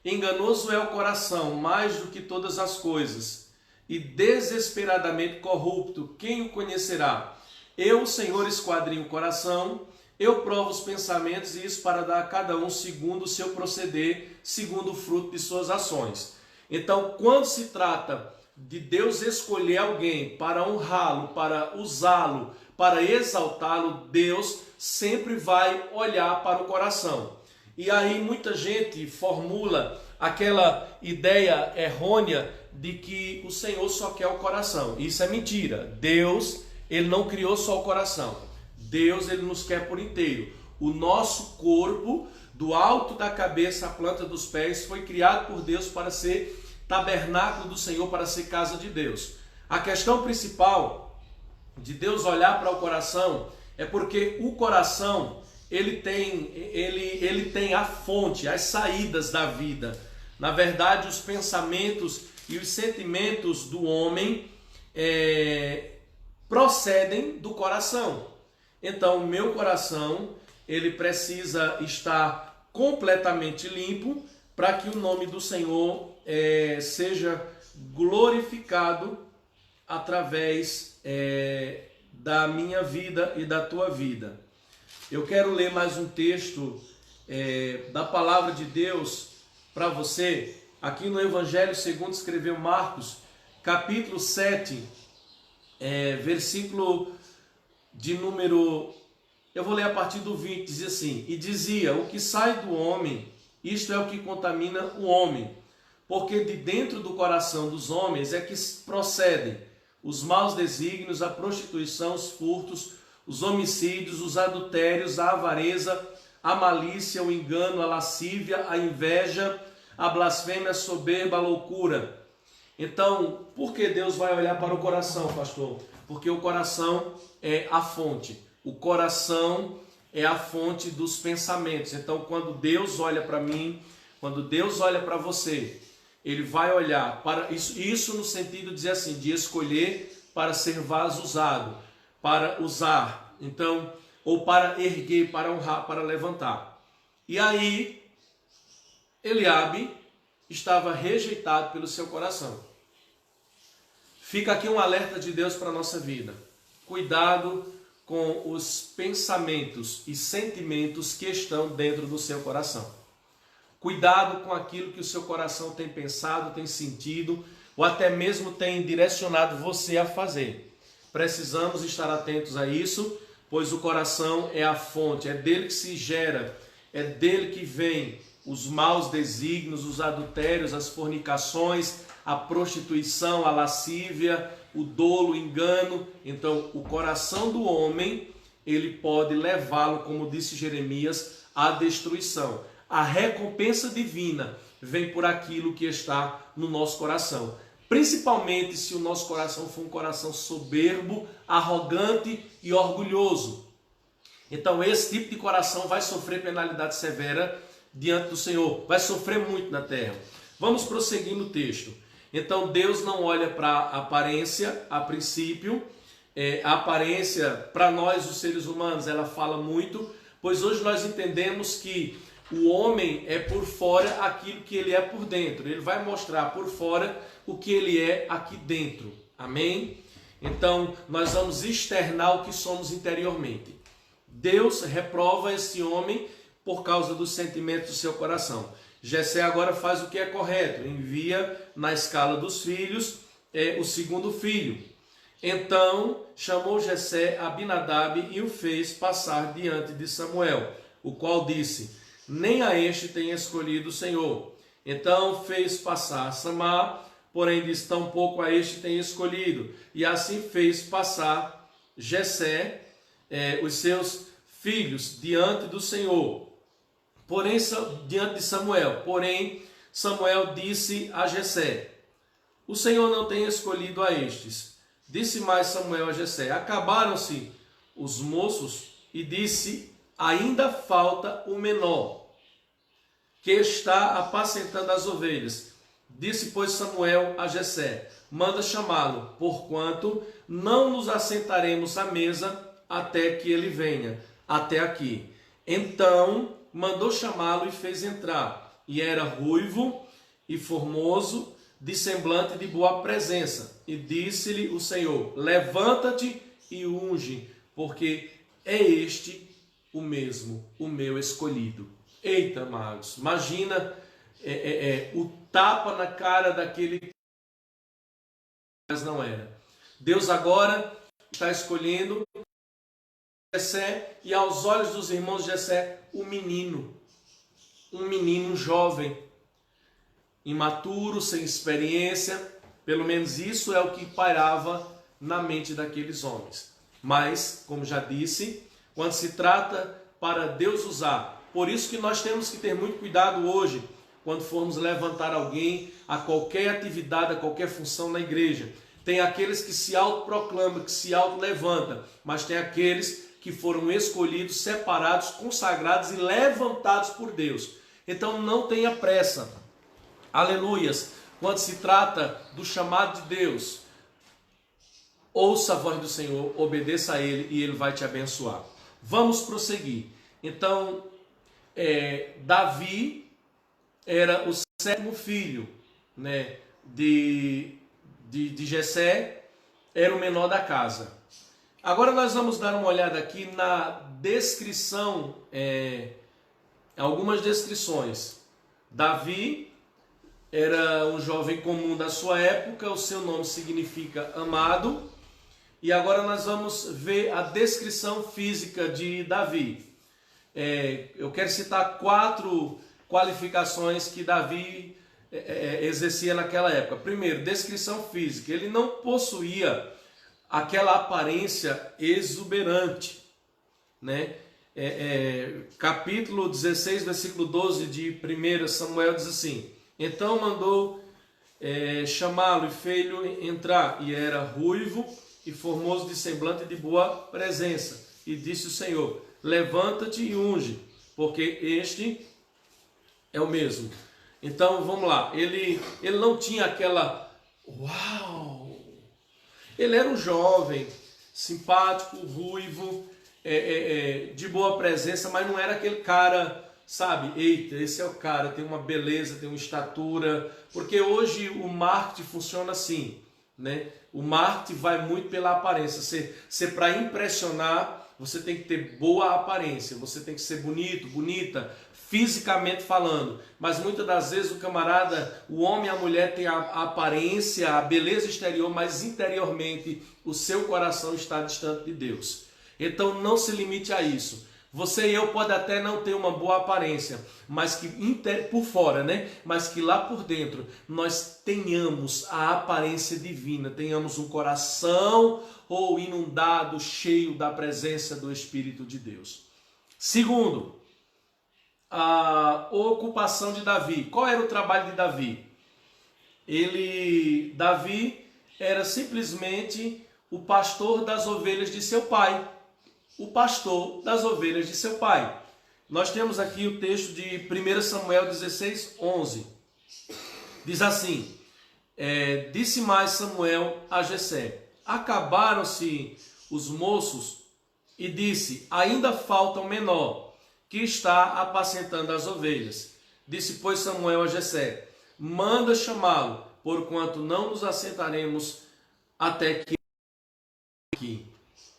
enganoso é o coração mais do que todas as coisas, e desesperadamente corrupto, quem o conhecerá? Eu, o Senhor, esquadrinho o coração, eu provo os pensamentos, e isso para dar a cada um segundo o seu proceder, segundo o fruto de suas ações. Então, quando se trata de Deus escolher alguém para honrá-lo, para usá-lo, para exaltá-lo, Deus sempre vai olhar para o coração. E aí muita gente formula aquela ideia errônea de que o Senhor só quer o coração. Isso é mentira. Deus, ele não criou só o coração. Deus, ele nos quer por inteiro. O nosso corpo, do alto da cabeça à planta dos pés, foi criado por Deus para ser tabernáculo do Senhor, para ser casa de Deus. A questão principal de Deus olhar para o coração é porque o coração ele tem a fonte, as saídas da vida. Na verdade, os pensamentos e os sentimentos do homem procedem do coração. Então, o meu coração ele precisa estar completamente limpo para que o nome do Senhor seja glorificado através da minha vida e da tua vida. Eu quero ler mais um texto da palavra de Deus para você, aqui no Evangelho segundo escreveu Marcos, capítulo 7, versículo de número, eu vou ler a partir do 20, diz assim: e dizia, o que sai do homem, isto é o que contamina o homem, porque de dentro do coração dos homens é que procedem os maus desígnios, a prostituição, os furtos, os homicídios, os adultérios, a avareza, a malícia, o engano, a lascívia, a inveja, a blasfêmia, a soberba, a loucura. Então, por que Deus vai olhar para o coração, pastor? Porque o coração é a fonte. O coração é a fonte dos pensamentos. Então, quando Deus olha para mim, quando Deus olha para você, ele vai olhar para isso no sentido de dizer assim, de escolher para ser vaso usado, para usar, então, ou para erguer, para honrar, para levantar. E aí, Eliabe estava rejeitado pelo seu coração. Fica aqui um alerta de Deus para a nossa vida. Cuidado com os pensamentos e sentimentos que estão dentro do seu coração. Cuidado com aquilo que o seu coração tem pensado, tem sentido, ou até mesmo tem direcionado você a fazer. Precisamos estar atentos a isso, pois o coração é a fonte, é dele que se gera, é dele que vem os maus desígnios, os adultérios, as fornicações, a prostituição, a lascívia, o dolo, o engano. Então, o coração do homem, ele pode levá-lo, como disse Jeremias, à destruição. A recompensa divina vem por aquilo que está no nosso coração. Principalmente se o nosso coração for um coração soberbo, arrogante e orgulhoso. Então esse tipo de coração vai sofrer penalidade severa diante do Senhor, vai sofrer muito na terra. Vamos prosseguir no texto. Então Deus não olha para a aparência a princípio. A aparência para nós os seres humanos ela fala muito, pois hoje nós entendemos que o homem é por fora aquilo que ele é por dentro. Ele vai mostrar por fora o que ele é aqui dentro. Amém? Então nós vamos externar o que somos interiormente. Deus reprova esse homem por causa dos sentimentos do seu coração. Jessé agora faz o que é correto, envia na escala dos filhos o segundo filho. Então chamou Jessé Abinadab e o fez passar diante de Samuel, o qual disse: nem a este tem escolhido o Senhor. Então fez passar Samar, porém disse: tampouco a este tem escolhido. E assim fez passar Jessé, os seus filhos, diante do Senhor. Porém, diante de Samuel. Porém, Samuel disse a Jessé: o Senhor não tem escolhido a estes. Disse mais Samuel a Jessé: acabaram-se os moços, e disse: ainda falta o menor, que está apacentando as ovelhas. Disse, pois, Samuel a Jessé: manda chamá-lo, porquanto não nos assentaremos à mesa até que ele venha até aqui. Então mandou chamá-lo e fez entrar. E era ruivo e formoso, de semblante de boa presença. E disse-lhe o Senhor: levanta-te e unge, porque é este o mesmo, o meu escolhido. Eita, amados, imagina o tapa na cara daquele que não era. Deus agora está escolhendo Jessé, e aos olhos dos irmãos de Jessé, um menino jovem, imaturo, sem experiência. Pelo menos isso é o que pairava na mente daqueles homens. Mas, como já disse, quando se trata para Deus usar, por isso que nós temos que ter muito cuidado hoje, quando formos levantar alguém a qualquer atividade, a qualquer função na igreja. Tem aqueles que se autoproclamam, que se autolevantam, mas tem aqueles que foram escolhidos, separados, consagrados e levantados por Deus. Então não tenha pressa. Aleluias. Quando se trata do chamado de Deus, ouça a voz do Senhor, obedeça a Ele e Ele vai te abençoar. Vamos prosseguir. Então, Davi era o sétimo filho, né, de Jessé, era o menor da casa. Agora nós vamos dar uma olhada aqui na descrição, algumas descrições. Davi era um jovem comum da sua época, o seu nome significa amado. E agora nós vamos ver a descrição física de Davi. Eu quero citar 4 qualificações que Davi exercia naquela época. Primeiro, descrição física. Ele não possuía aquela aparência exuberante, né? Capítulo 16, versículo 12 de 1 Samuel diz assim: então mandou chamá-lo e fez-lhe entrar, e era ruivo e formoso de semblante de boa presença. E disse o Senhor: levanta-te e unge, porque este é o mesmo. Então vamos lá, ele não tinha aquela uau. Ele era um jovem, simpático, ruivo, de boa presença, mas não era aquele cara, sabe? Eita, esse é o cara, tem uma beleza, tem uma estatura. Porque hoje o marketing funciona assim, né? O marketing vai muito pela aparência. Você para impressionar, você tem que ter boa aparência, você tem que ser bonito, bonita, fisicamente falando. Mas muitas das vezes o camarada, o homem e a mulher tem a aparência, a beleza exterior, mas interiormente o seu coração está distante de Deus. Então não se limite a isso. Você e eu pode até não ter uma boa aparência, mas que por fora, né? Mas que lá por dentro nós tenhamos a aparência divina, tenhamos um coração inundado, cheio da presença do Espírito de Deus. Segundo, a ocupação de Davi. Qual era o trabalho de Davi? Davi era simplesmente o pastor das ovelhas de seu pai. o pastor das ovelhas de seu pai. Nós temos aqui o texto de 1 Samuel 16, 11. Diz assim: disse mais Samuel a Jessé: acabaram-se os moços, e disse: ainda falta o menor, que está apacentando as ovelhas. Disse, pois, Samuel a Jessé: manda chamá-lo, porquanto não nos assentaremos até que aqui.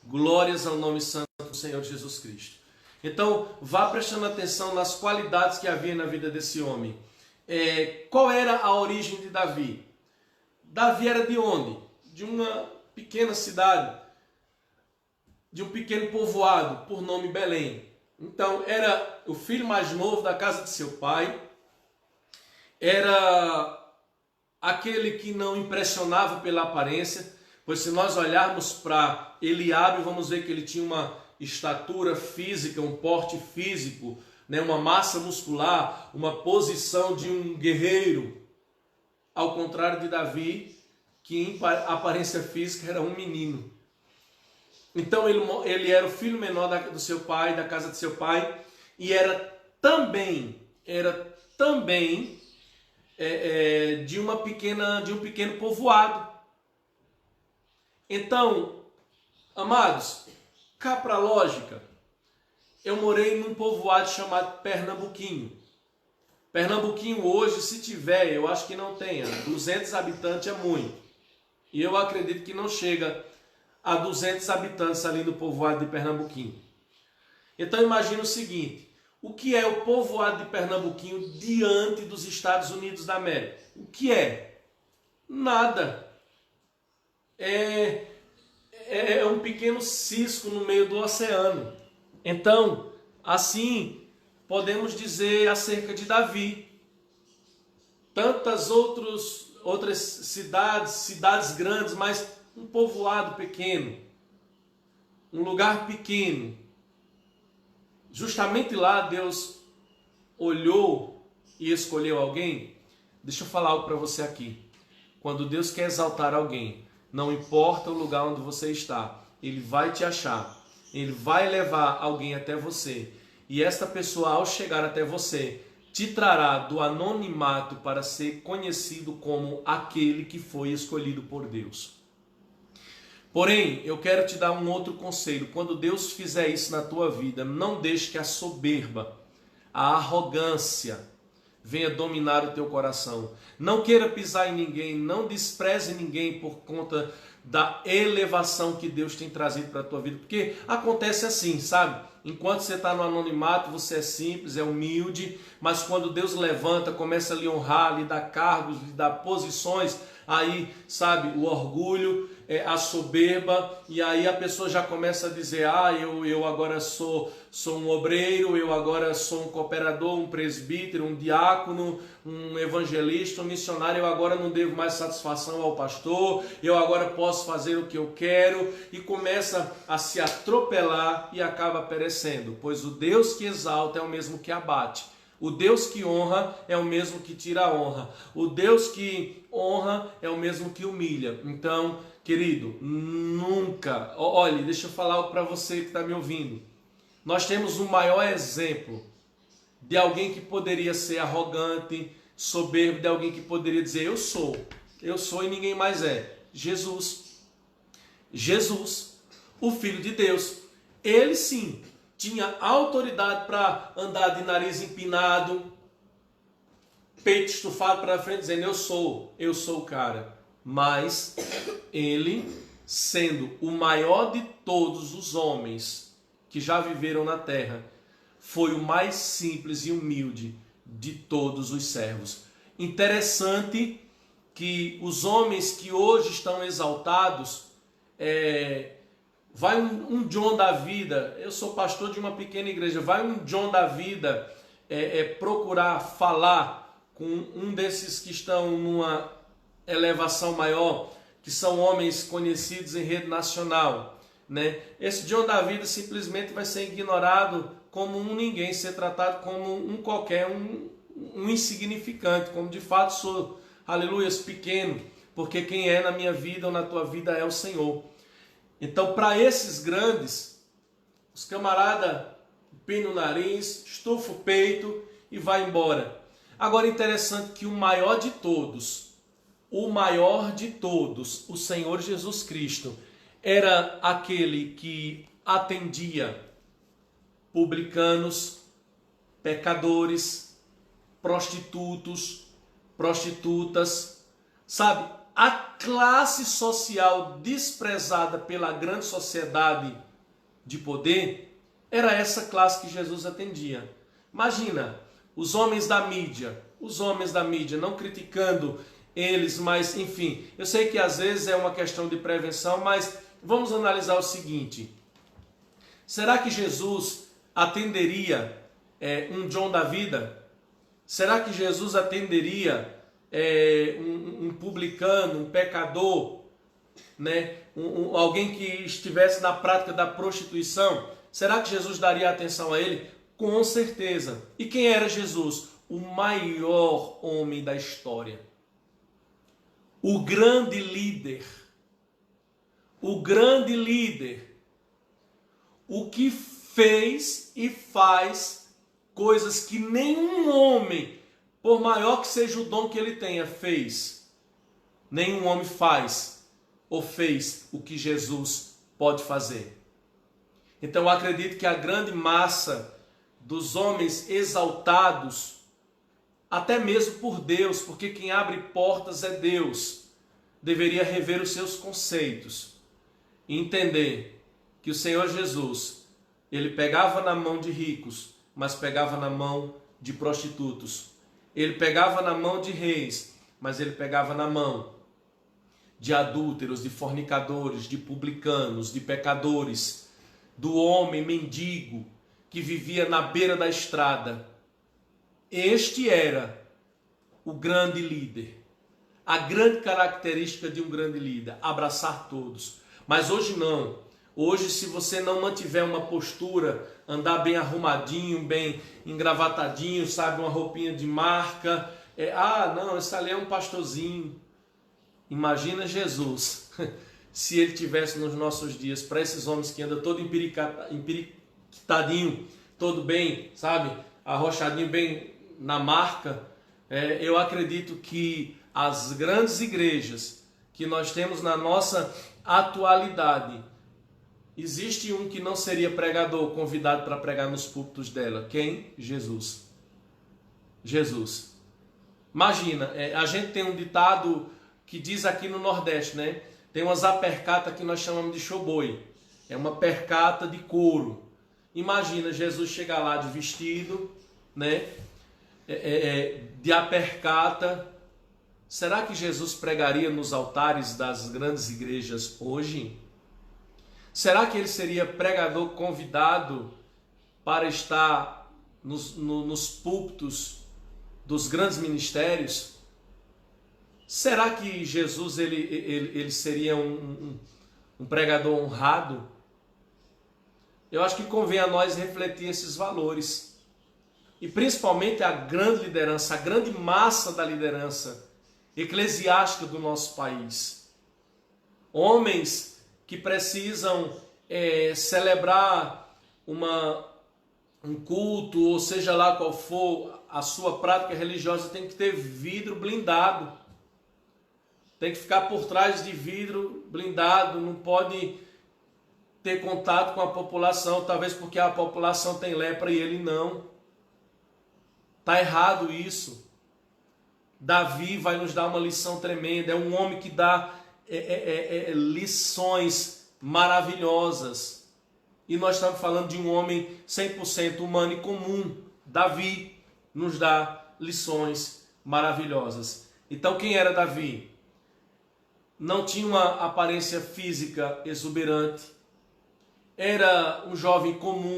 Glórias ao nome santo do Senhor Jesus Cristo. Então, vá prestando atenção nas qualidades que havia na vida desse homem. Qual era a origem de Davi? Davi era de onde? De uma pequena cidade, de um pequeno povoado, por nome Belém. Então, era o filho mais novo da casa de seu pai, era aquele que não impressionava pela aparência, pois se nós olharmos para Eliabe, vamos ver que ele tinha uma estatura física, um porte físico, né, uma massa muscular, uma posição de um guerreiro, ao contrário de Davi, que em aparência física era um menino. Então ele era o filho menor do seu pai, da casa de seu pai, e era também de um pequeno povoado. Então, amados, cá para a lógica, eu morei num povoado chamado Pernambuquinho. Pernambuquinho hoje, se tiver, eu acho que não tenha, 200 habitantes é muito. E eu acredito que não chega a 200 habitantes ali no povoado de Pernambuquinho. Então imagina o seguinte: o que é o povoado de Pernambuquinho diante dos Estados Unidos da América? O que é? Nada. É um pequeno cisco no meio do oceano. Então, assim, podemos dizer acerca de Davi. Tantas outras cidades grandes, mas um povoado pequeno, um lugar pequeno. Justamente lá Deus olhou e escolheu alguém. Deixa eu falar algo para você aqui. Quando Deus quer exaltar alguém, não importa o lugar onde você está, Ele vai te achar, Ele vai levar alguém até você, e esta pessoa, ao chegar até você, te trará do anonimato para ser conhecido como aquele que foi escolhido por Deus. Porém, eu quero te dar um outro conselho. Quando Deus fizer isso na tua vida, não deixe que a soberba, a arrogância venha dominar o teu coração. Não queira pisar em ninguém, não despreze ninguém por conta da elevação que Deus tem trazido para a tua vida. Porque acontece assim, sabe? Enquanto você está no anonimato, você é simples, é humilde, mas quando Deus levanta, começa a lhe honrar, lhe dar cargos, lhe dar posições, aí, sabe, o orgulho, a soberba, e aí a pessoa já começa a dizer: eu agora sou um obreiro, eu agora sou um cooperador, um presbítero, um diácono, um evangelista, um missionário, eu agora não devo mais satisfação ao pastor, eu agora posso fazer o que eu quero, e começa a se atropelar e acaba perecendo, pois o Deus que exalta é o mesmo que abate. O Deus que honra é o mesmo que tira a honra. O Deus que honra é o mesmo que humilha. Então, querido, nunca... Olha, deixa eu falar algo para você que está me ouvindo. Nós temos o maior exemplo de alguém que poderia ser arrogante, soberbo, de alguém que poderia dizer: eu sou e ninguém mais é. Jesus, o Filho de Deus. Ele sim tinha autoridade para andar de nariz empinado, peito estufado para frente, dizendo: eu sou o cara. Mas ele, sendo o maior de todos os homens que já viveram na terra, foi o mais simples e humilde de todos os servos. Interessante que os homens que hoje estão exaltados, vai um John da vida, eu sou pastor de uma pequena igreja, vai um John da vida procurar falar com um desses que estão numa elevação maior, que são homens conhecidos em rede nacional, né? Esse John da vida simplesmente vai ser ignorado como um ninguém, ser tratado como um qualquer, um insignificante, como de fato sou, aleluias, pequeno, porque quem é na minha vida ou na tua vida é o Senhor. Então, para esses grandes, Os camarada pina o nariz, estufa o peito e vai embora. Agora, interessante que o maior de todos, o Senhor Jesus Cristo, era aquele que atendia publicanos, pecadores, prostitutos, prostitutas, sabe? A classe social desprezada pela grande sociedade de poder, era essa classe que Jesus atendia. Imagina, os homens da mídia, não criticando eles, mas enfim, eu sei que às vezes é uma questão de prevenção, mas vamos analisar o seguinte: será que Jesus atenderia um John da vida? Será que Jesus atenderia um publicano, um pecador, né? Alguém que estivesse na prática da prostituição? Será que Jesus daria atenção a ele? Com certeza. E quem era Jesus? O maior homem da história. O grande líder. O grande líder. O que fez e faz coisas que nenhum homem, por maior que seja o dom que ele tenha, fez. Nenhum homem faz ou fez o que Jesus pode fazer. Então eu acredito que a grande massa dos homens exaltados, até mesmo por Deus, porque quem abre portas é Deus, deveria rever os seus conceitos e entender que o Senhor Jesus, ele pegava na mão de ricos, mas pegava na mão de prostitutos. Ele pegava na mão de reis, mas ele pegava na mão de adúlteros, de fornicadores, de publicanos, de pecadores, do homem mendigo que vivia na beira da estrada. Este era o grande líder. A grande característica de um grande líder, abraçar todos. Mas hoje não. Hoje, se você não mantiver uma postura, andar bem arrumadinho, bem engravatadinho, sabe, uma roupinha de marca, não, esse ali é um pastorzinho. Imagina Jesus, se ele tivesse nos nossos dias, para esses homens que andam todo empiriquitadinho, todo bem, sabe, arrochadinho, bem na marca. Eu acredito que as grandes igrejas que nós temos na nossa atualidade, existe um que não seria pregador, convidado para pregar nos púlpitos dela. Quem? Jesus. Jesus. Imagina, a gente tem um ditado que diz aqui no Nordeste, né? Tem umas apercatas que nós chamamos de showboy. É uma percata de couro. Imagina Jesus chegar lá de vestido, né? De apercata. Será que Jesus pregaria nos altares das grandes igrejas hoje? Será que ele seria pregador convidado para estar nos púlpitos dos grandes ministérios? Será que Jesus ele seria um pregador honrado? Eu acho que convém a nós refletir esses valores. E principalmente a grande liderança, a grande massa da liderança eclesiástica do nosso país. Homens que precisam celebrar um culto, ou seja lá qual for a sua prática religiosa, tem que ter vidro blindado. Tem que ficar por trás de vidro blindado, não pode ter contato com a população, talvez porque a população tem lepra e ele não. Está errado isso. Davi vai nos dar uma lição tremenda, é um homem que dá lições maravilhosas. E nós estamos falando de um homem 100% humano e comum. Davi nos dá lições maravilhosas. Então quem era Davi? Não tinha uma aparência física exuberante, era um jovem comum,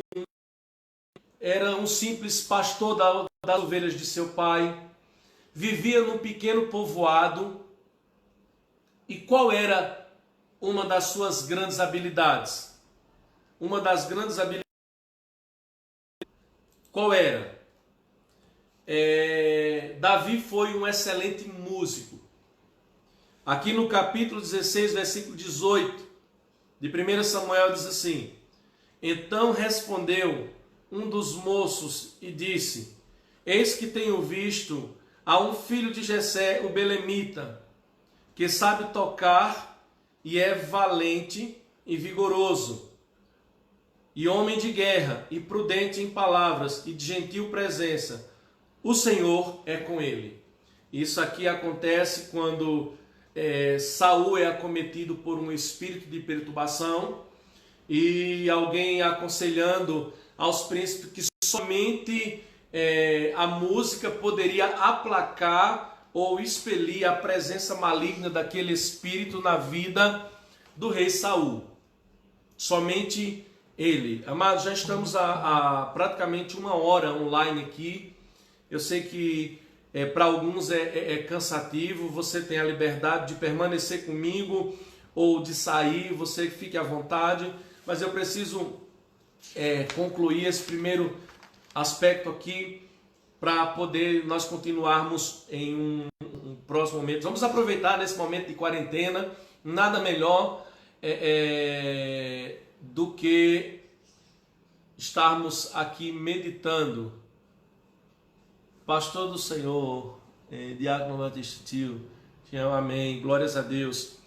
era um simples pastor das ovelhas de seu pai, vivia num pequeno povoado. E qual era uma das suas grandes habilidades? Uma das grandes habilidades, qual era? Davi foi um excelente músico. Aqui no capítulo 16, versículo 18 de 1 Samuel diz assim: Então respondeu um dos moços e disse: Eis que tenho visto a um filho de Jessé, o belemita, que sabe tocar e é valente e vigoroso, e homem de guerra, e prudente em palavras, e de gentil presença. O Senhor é com ele. Isso aqui acontece quando Saul é acometido por um espírito de perturbação, e alguém aconselhando aos príncipes que somente a música poderia aplacar ou expelir a presença maligna daquele espírito na vida do rei Saul. Somente ele. Amados, já estamos há praticamente 1 hora online aqui. Eu sei que para alguns é cansativo. Você tem a liberdade de permanecer comigo ou de sair, você fique à vontade. Mas eu preciso concluir esse primeiro aspecto aqui para poder nós continuarmos em um próximo momento. Vamos aproveitar nesse momento de quarentena. Nada melhor do que estarmos aqui meditando. Pastor do Senhor, Diácono Batista Tio, amém, glórias a Deus.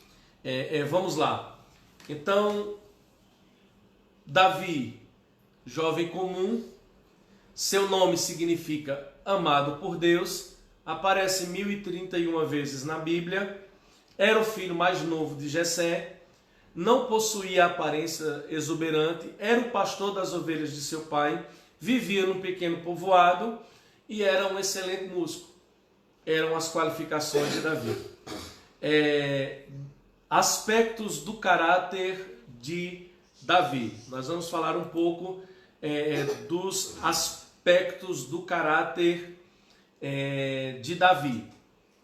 Vamos lá. Então, Davi, jovem comum, seu nome significa amado por Deus, aparece 1031 vezes na Bíblia, era o filho mais novo de Jessé, não possuía aparência exuberante, era o pastor das ovelhas de seu pai, vivia num pequeno povoado e era um excelente músico. Eram as qualificações de Davi. Aspectos do caráter de Davi. Nós vamos falar um pouco dos aspectos do caráter de Davi.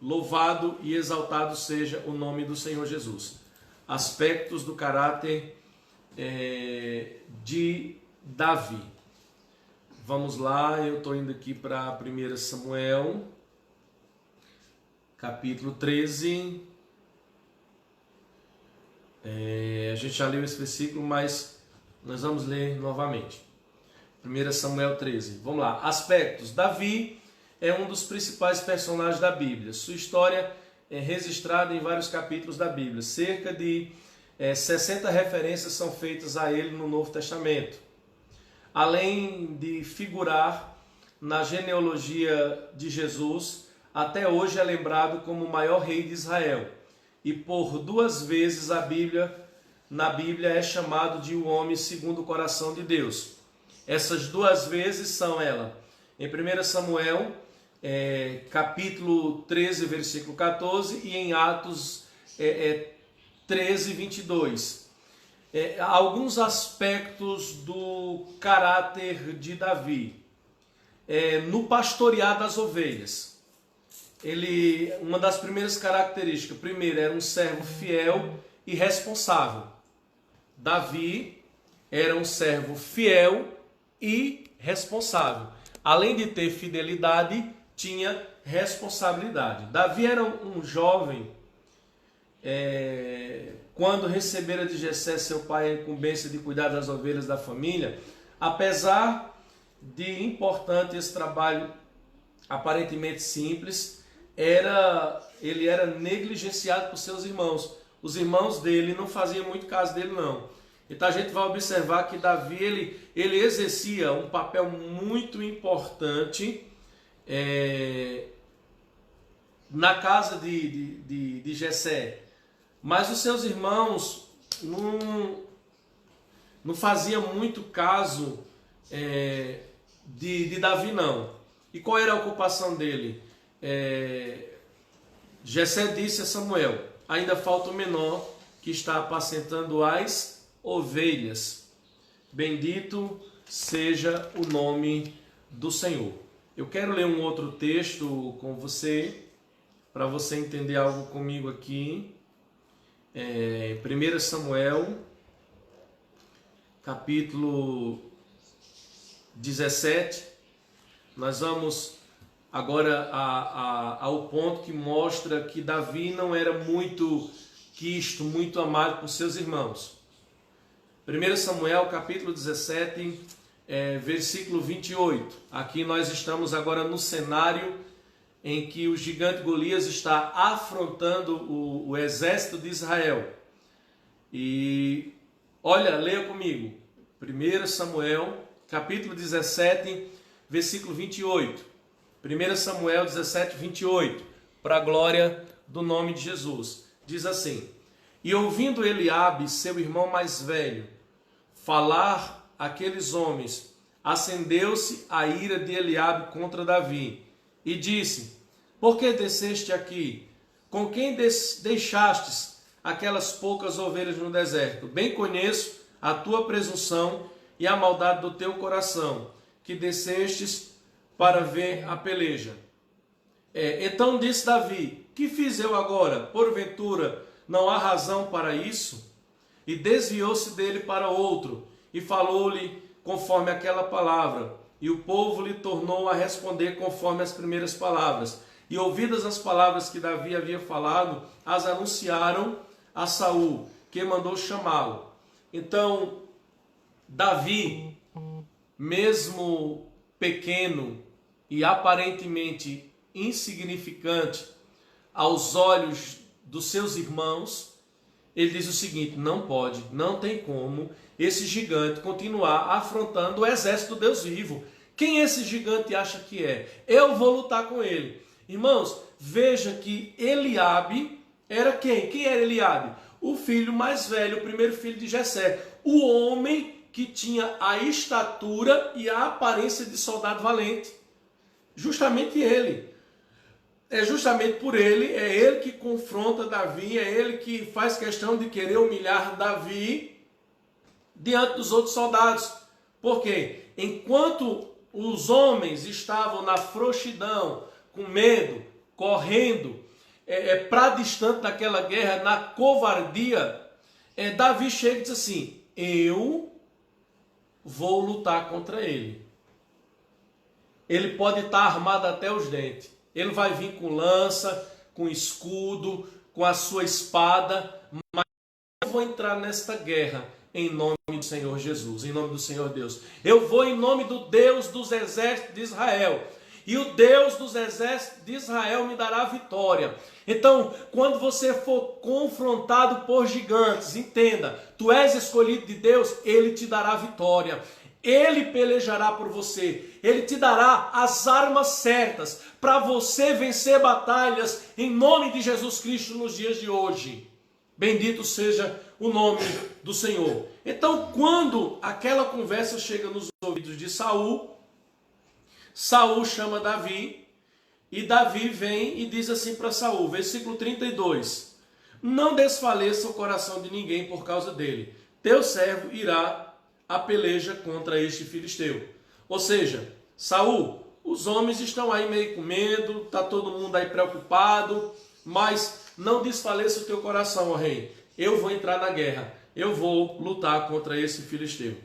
Louvado e exaltado seja o nome do Senhor Jesus. Aspectos do caráter de Davi. Vamos lá, eu estou indo aqui para 1 Samuel, capítulo 13. A gente já leu esse versículo, mas nós vamos ler novamente. 1 Samuel 13. Vamos lá. Aspectos. Davi é um dos principais personagens da Bíblia. Sua história é registrada em vários capítulos da Bíblia. Cerca de 60 referências são feitas a ele no Novo Testamento. Além de figurar na genealogia de Jesus, até hoje é lembrado como o maior rei de Israel. E por 2 vezes na Bíblia é chamado de o homem segundo o coração de Deus. Essas 2 vezes são em 1 Samuel, capítulo 13, versículo 14, e em Atos 13, 22. Alguns aspectos do caráter de Davi. No pastorear das ovelhas. Uma das primeiras características, primeiro, era um servo fiel e responsável. Davi era um servo fiel e responsável. Além de ter fidelidade, tinha responsabilidade. Davi era um jovem, quando recebera de Jessé, seu pai, a incumbência de cuidar das ovelhas da família. Apesar de importante esse trabalho aparentemente simples, ele era negligenciado por seus irmãos. Os irmãos dele não faziam muito caso dele, não. Então a gente vai observar que Davi ele exercia um papel muito importante na casa de Jessé. Mas os seus irmãos não faziam muito caso de Davi, não. E qual era a ocupação dele? Jessé disse a Samuel: ainda falta o menor que está apacentando as ovelhas. Bendito seja o nome do Senhor. Eu quero ler um outro texto com você, para você entender algo comigo aqui. 1 Samuel, capítulo 17. Nós vamos agora ao ponto que mostra que Davi não era muito quisto, muito amado por seus irmãos. 1 Samuel capítulo 17, versículo 28. Aqui nós estamos agora no cenário em que o gigante Golias está afrontando o exército de Israel. E olha, leia comigo. 1 Samuel capítulo 17, versículo 28. 1 Samuel 17, 28. Para a glória do nome de Jesus. Diz assim: E ouvindo Eliabe, seu irmão mais velho, falar aqueles homens, acendeu-se a ira de Eliabe contra Davi, e disse: Por que desceste aqui? Com quem deixastes aquelas poucas ovelhas no deserto? Bem conheço a tua presunção e a maldade do teu coração, que descestes para ver a peleja. Então disse Davi: Que fiz eu agora? Porventura não há razão para isso? E desviou-se dele para outro, e falou-lhe conforme aquela palavra. E o povo lhe tornou a responder conforme as primeiras palavras. E ouvidas as palavras que Davi havia falado, as anunciaram a Saul, que mandou chamá-lo. Então, Davi, mesmo pequeno e aparentemente insignificante aos olhos dos seus irmãos, ele diz o seguinte: não pode, não tem como esse gigante continuar afrontando o exército do Deus vivo. Quem esse gigante acha que é? Eu vou lutar com ele. Irmãos, veja que Eliabe era quem? Quem era Eliabe? O filho mais velho, o primeiro filho de Jessé. O homem que tinha a estatura e a aparência de soldado valente. Justamente ele. É justamente por ele, é ele que confronta Davi, é ele que faz questão de querer humilhar Davi diante dos outros soldados. Por quê? Enquanto os homens estavam na frouxidão, com medo, correndo, para distante daquela guerra, na covardia, Davi chega e diz assim: eu vou lutar contra ele. Ele pode estar armado até os dentes. Ele vai vir com lança, com escudo, com a sua espada, mas eu vou entrar nesta guerra em nome do Senhor Jesus, em nome do Senhor Deus. Eu vou em nome do Deus dos exércitos de Israel. E o Deus dos exércitos de Israel me dará vitória. Então, quando você for confrontado por gigantes, entenda, tu és escolhido de Deus, Ele te dará vitória. Ele pelejará por você. Ele te dará as armas certas para você vencer batalhas em nome de Jesus Cristo nos dias de hoje. Bendito seja o nome do Senhor. Então, quando aquela conversa chega nos ouvidos de Saul, Saul chama Davi, e Davi vem e diz assim para Saul, versículo 32, não desfaleça o coração de ninguém por causa dele, teu servo irá a peleja contra este filisteu. Ou seja, Saul, os homens estão aí meio com medo, está todo mundo aí preocupado, mas não desfaleça o teu coração, ó rei, eu vou entrar na guerra, eu vou lutar contra esse filisteu.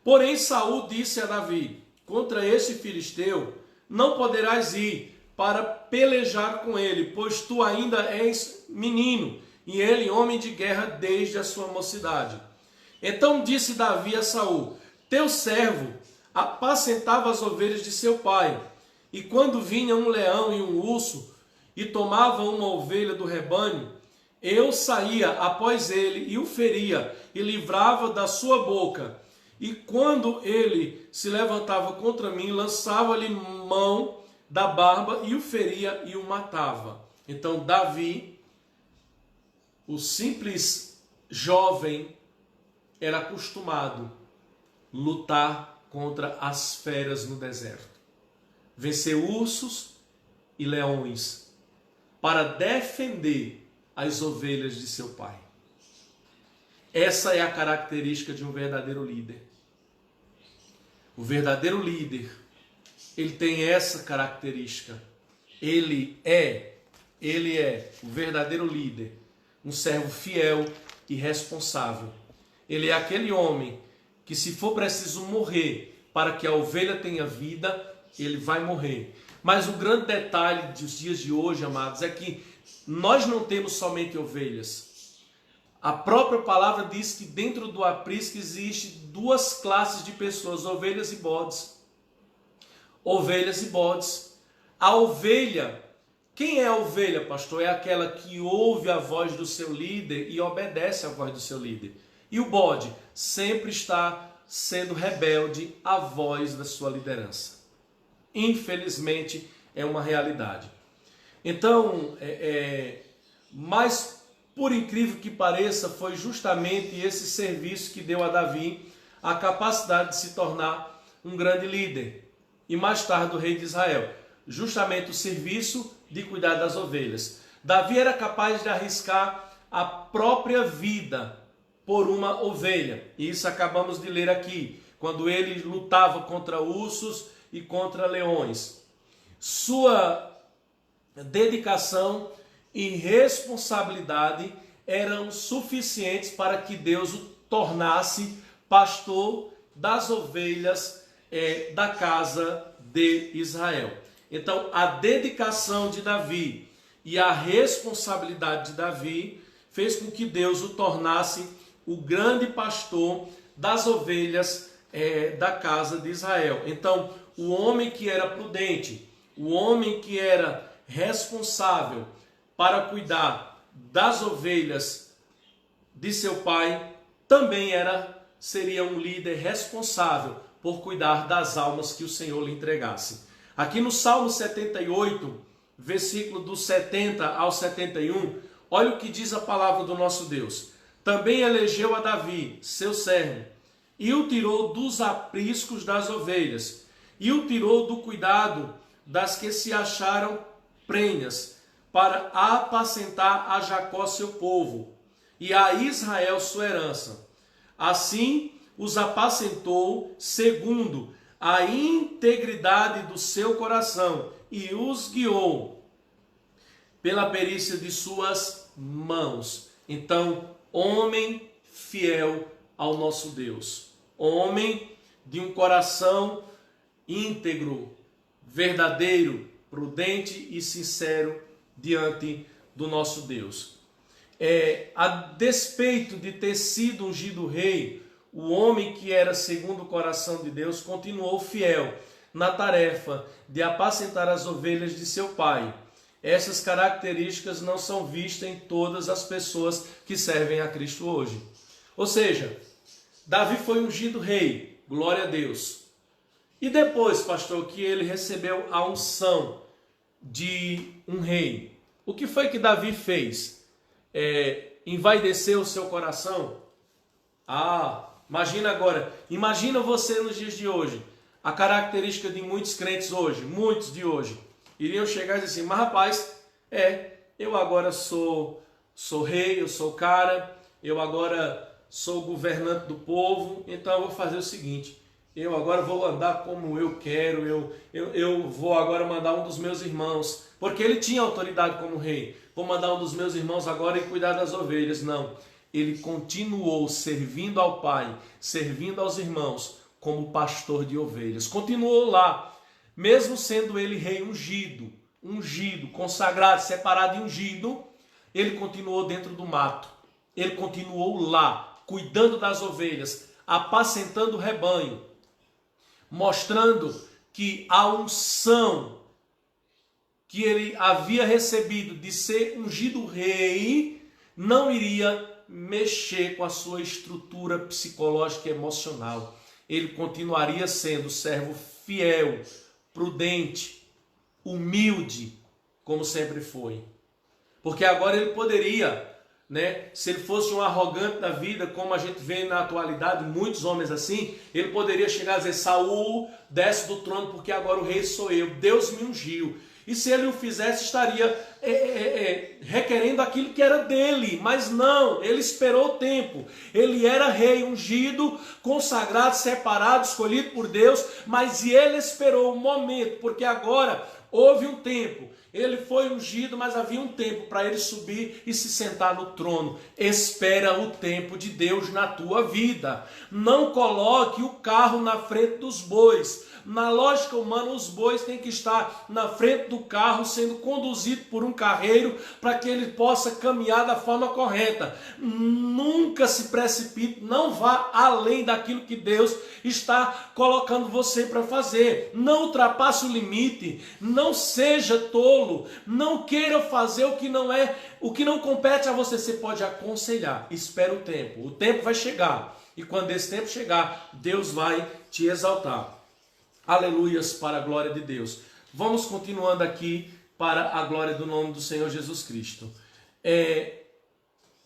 Porém Saul disse a Davi, contra esse filisteu não poderás ir para pelejar com ele, pois tu ainda és menino, e ele homem de guerra desde a sua mocidade. Então disse Davi a Saul, teu servo apacentava as ovelhas de seu pai, e quando vinha um leão e um urso, e tomava uma ovelha do rebanho, eu saía após ele e o feria, e livrava da sua boca. E quando ele se levantava contra mim, lançava-lhe mão da barba e o feria e o matava. Então Davi, o simples jovem, era acostumado a lutar contra as feras no deserto. Vencer ursos e leões para defender as ovelhas de seu pai. Essa é a característica de um verdadeiro líder. O verdadeiro líder, ele tem essa característica. Ele é o verdadeiro líder, um servo fiel e responsável. Ele é aquele homem que, se for preciso morrer para que a ovelha tenha vida, ele vai morrer. Mas o grande detalhe dos dias de hoje, amados, é que nós não temos somente ovelhas. A própria palavra diz que dentro do aprisco existe duas classes de pessoas, ovelhas e bodes. Ovelhas e bodes. A ovelha, quem é a ovelha, pastor? É aquela que ouve a voz do seu líder e obedece à voz do seu líder. E o bode sempre está sendo rebelde à voz da sua liderança. Infelizmente, é uma realidade. Então, mas por incrível que pareça, foi justamente esse serviço que deu a Davi a capacidade de se tornar um grande líder e mais tarde o rei de Israel. Justamente o serviço de cuidar das ovelhas. Davi era capaz de arriscar a própria vida por uma ovelha. E isso acabamos de ler aqui, quando ele lutava contra ursos e contra leões. Sua dedicação e responsabilidade eram suficientes para que Deus o tornasse pastor das ovelhas da casa de Israel. Então, a dedicação de Davi e a responsabilidade de Davi fez com que Deus o tornasse o grande pastor das ovelhas da casa de Israel. Então, o homem que era prudente, o homem que era responsável para cuidar das ovelhas de seu pai, também seria um líder responsável por cuidar das almas que o Senhor lhe entregasse. Aqui no Salmo 78, versículo do 70 ao 71, olha o que diz a palavra do nosso Deus. Também elegeu a Davi, seu servo, e o tirou dos apriscos das ovelhas, e o tirou do cuidado das que se acharam prenhas, para apacentar a Jacó seu povo, e a Israel sua herança. Assim os apacentou segundo a integridade do seu coração, e os guiou pela perícia de suas mãos. Então, homem fiel ao nosso Deus, homem de um coração íntegro, verdadeiro, prudente e sincero diante do nosso Deus. A despeito de ter sido ungido rei, o homem que era segundo o coração de Deus continuou fiel na tarefa de apacentar as ovelhas de seu pai. Essas características não são vistas em todas as pessoas que servem a Cristo hoje. Ou seja, Davi foi ungido rei, glória a Deus. E depois, pastor, que ele recebeu a unção de um rei, o que foi que Davi fez? Envaideceu o seu coração? Imagina agora, imagina você nos dias de hoje, a característica de muitos crentes hoje, muitos de hoje, iriam chegar e dizer assim, mas rapaz, eu agora sou rei, eu sou cara, eu agora sou governante do povo, então eu vou fazer o seguinte, eu agora vou andar como eu quero, eu vou agora mandar um dos meus irmãos, porque ele tinha autoridade como rei, vou mandar um dos meus irmãos agora e cuidar das ovelhas. Não, ele continuou servindo ao pai, servindo aos irmãos, como pastor de ovelhas. Continuou lá, mesmo sendo ele rei ungido, consagrado, separado e ungido, ele continuou dentro do mato. Ele continuou lá, cuidando das ovelhas, apacentando o rebanho, mostrando que a unção que ele havia recebido de ser ungido rei não iria mexer com a sua estrutura psicológica e emocional. Ele continuaria sendo servo fiel, prudente, humilde, como sempre foi. Porque agora ele poderia, se ele fosse um arrogante da vida, como a gente vê na atualidade, muitos homens assim, ele poderia chegar a dizer, Saul, desce do trono porque agora o rei sou eu, Deus me ungiu. E se ele o fizesse, estaria requerendo aquilo que era dele. Mas não, ele esperou o tempo. Ele era rei ungido, consagrado, separado, escolhido por Deus. Mas ele esperou o momento, porque agora houve um tempo. Ele foi ungido, mas havia um tempo para ele subir e se sentar no trono. Espera o tempo de Deus na tua vida. Não coloque o carro na frente dos bois. Na lógica humana, os bois têm que estar na frente do carro, sendo conduzido por um carreiro para que ele possa caminhar da forma correta. Nunca se precipite, não vá além daquilo que Deus está colocando você para fazer. Não ultrapasse o limite, não seja tolo, não queira fazer o que não compete a você. Você pode aconselhar, espera o tempo vai chegar, e quando esse tempo chegar, Deus vai te exaltar. Aleluias, para a glória de Deus. Vamos continuando aqui para a glória do nome do Senhor Jesus Cristo.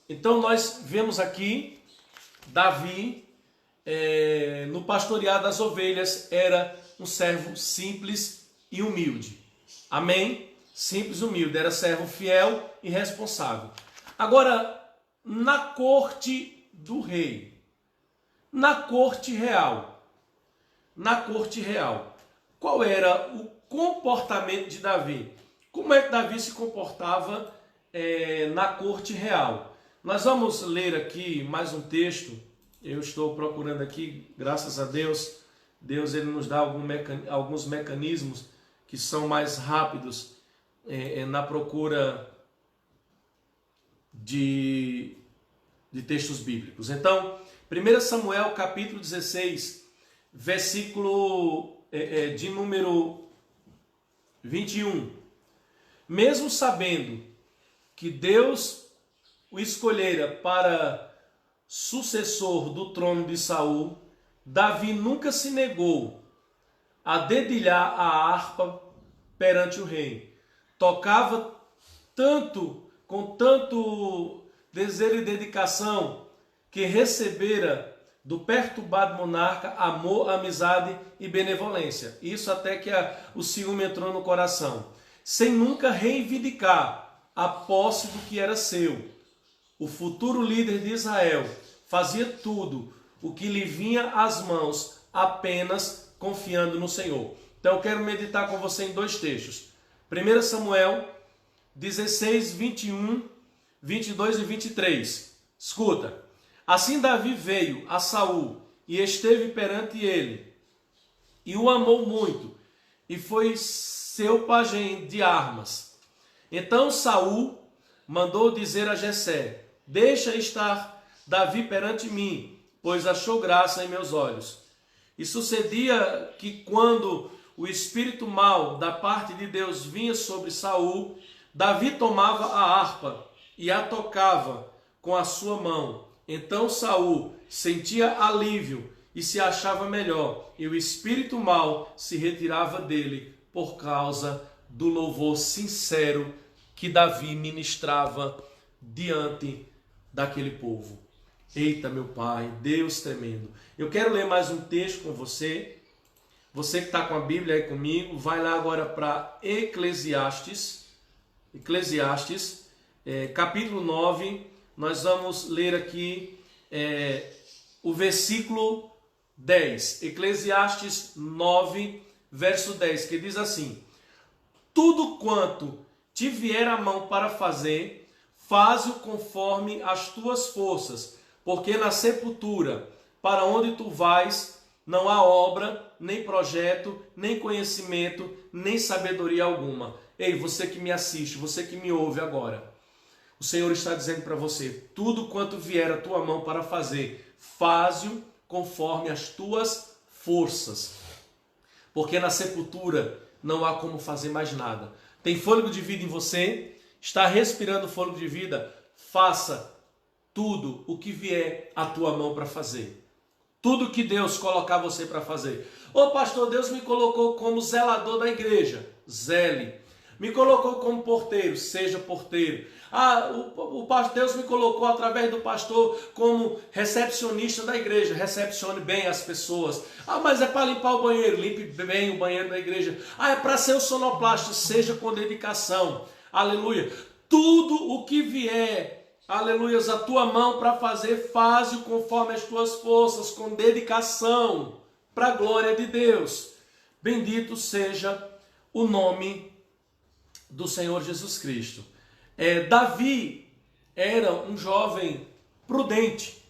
Então nós vemos aqui Davi, no pastorear das ovelhas, era um servo simples e humilde. Amém? Simples e humilde, era servo fiel e responsável. Agora, na corte do rei, na corte real, qual era o comportamento de Davi? Como é que Davi se comportava na corte real? Nós vamos ler aqui mais um texto. Eu estou procurando aqui, graças a Deus, ele nos dá alguns mecanismos que são mais rápidos na procura de textos bíblicos. Então, 1 Samuel capítulo 16, versículo de número 21. Mesmo sabendo que Deus o escolhera para sucessor do trono de Saul, Davi nunca se negou a dedilhar a harpa perante o rei. Tocava com tanto desejo e dedicação, que recebera do perturbado monarca amor, amizade e benevolência. Isso até que o ciúme entrou no coração. Sem nunca reivindicar a posse do que era seu. O futuro líder de Israel fazia tudo o que lhe vinha às mãos, apenas confiando no Senhor. Então eu quero meditar com você em dois textos. 1 Samuel 16, 21, 22 e 23. Escuta. Assim Davi veio a Saul e esteve perante ele, e o amou muito, e foi seu pajem de armas. Então Saul mandou dizer a Jessé: deixa estar Davi perante mim, pois achou graça em meus olhos. E sucedia que quando o espírito mau da parte de Deus vinha sobre Saul, Davi tomava a harpa e a tocava com a sua mão. Então Saul sentia alívio e se achava melhor, e o espírito mau se retirava dele por causa do louvor sincero que Davi ministrava diante daquele povo. Eita, meu Pai, Deus tremendo. Eu quero ler mais um texto com você. Você que está com a Bíblia aí comigo, vai lá agora para Eclesiastes, capítulo 9. Nós vamos ler aqui o versículo 10. Eclesiastes 9, verso 10, que diz assim: tudo quanto te vier a mão para fazer, faze-o conforme as tuas forças, porque na sepultura, para onde tu vais, não há obra, nem projeto, nem conhecimento, nem sabedoria alguma. Ei, você que me assiste, você que me ouve agora, o Senhor está dizendo para você: tudo quanto vier a tua mão para fazer, faze-o conforme as tuas forças. Porque na sepultura não há como fazer mais nada. Tem fôlego de vida em você? Está respirando fôlego de vida? Faça tudo o que vier a tua mão para fazer. Tudo que Deus colocar você para fazer. Ô pastor, Deus me colocou como zelador da igreja. Zele. Me colocou como porteiro, seja porteiro. Deus me colocou através do pastor como recepcionista da igreja. Recepcione bem as pessoas. Mas é para limpar o banheiro, limpe bem o banheiro da igreja. É para ser o sonoplasta, seja com dedicação. Aleluia. Tudo o que vier, aleluias, a tua mão para fazer, faze-o conforme as tuas forças, com dedicação, para a glória de Deus. Bendito seja o nome do Senhor Jesus Cristo. Davi era um jovem prudente.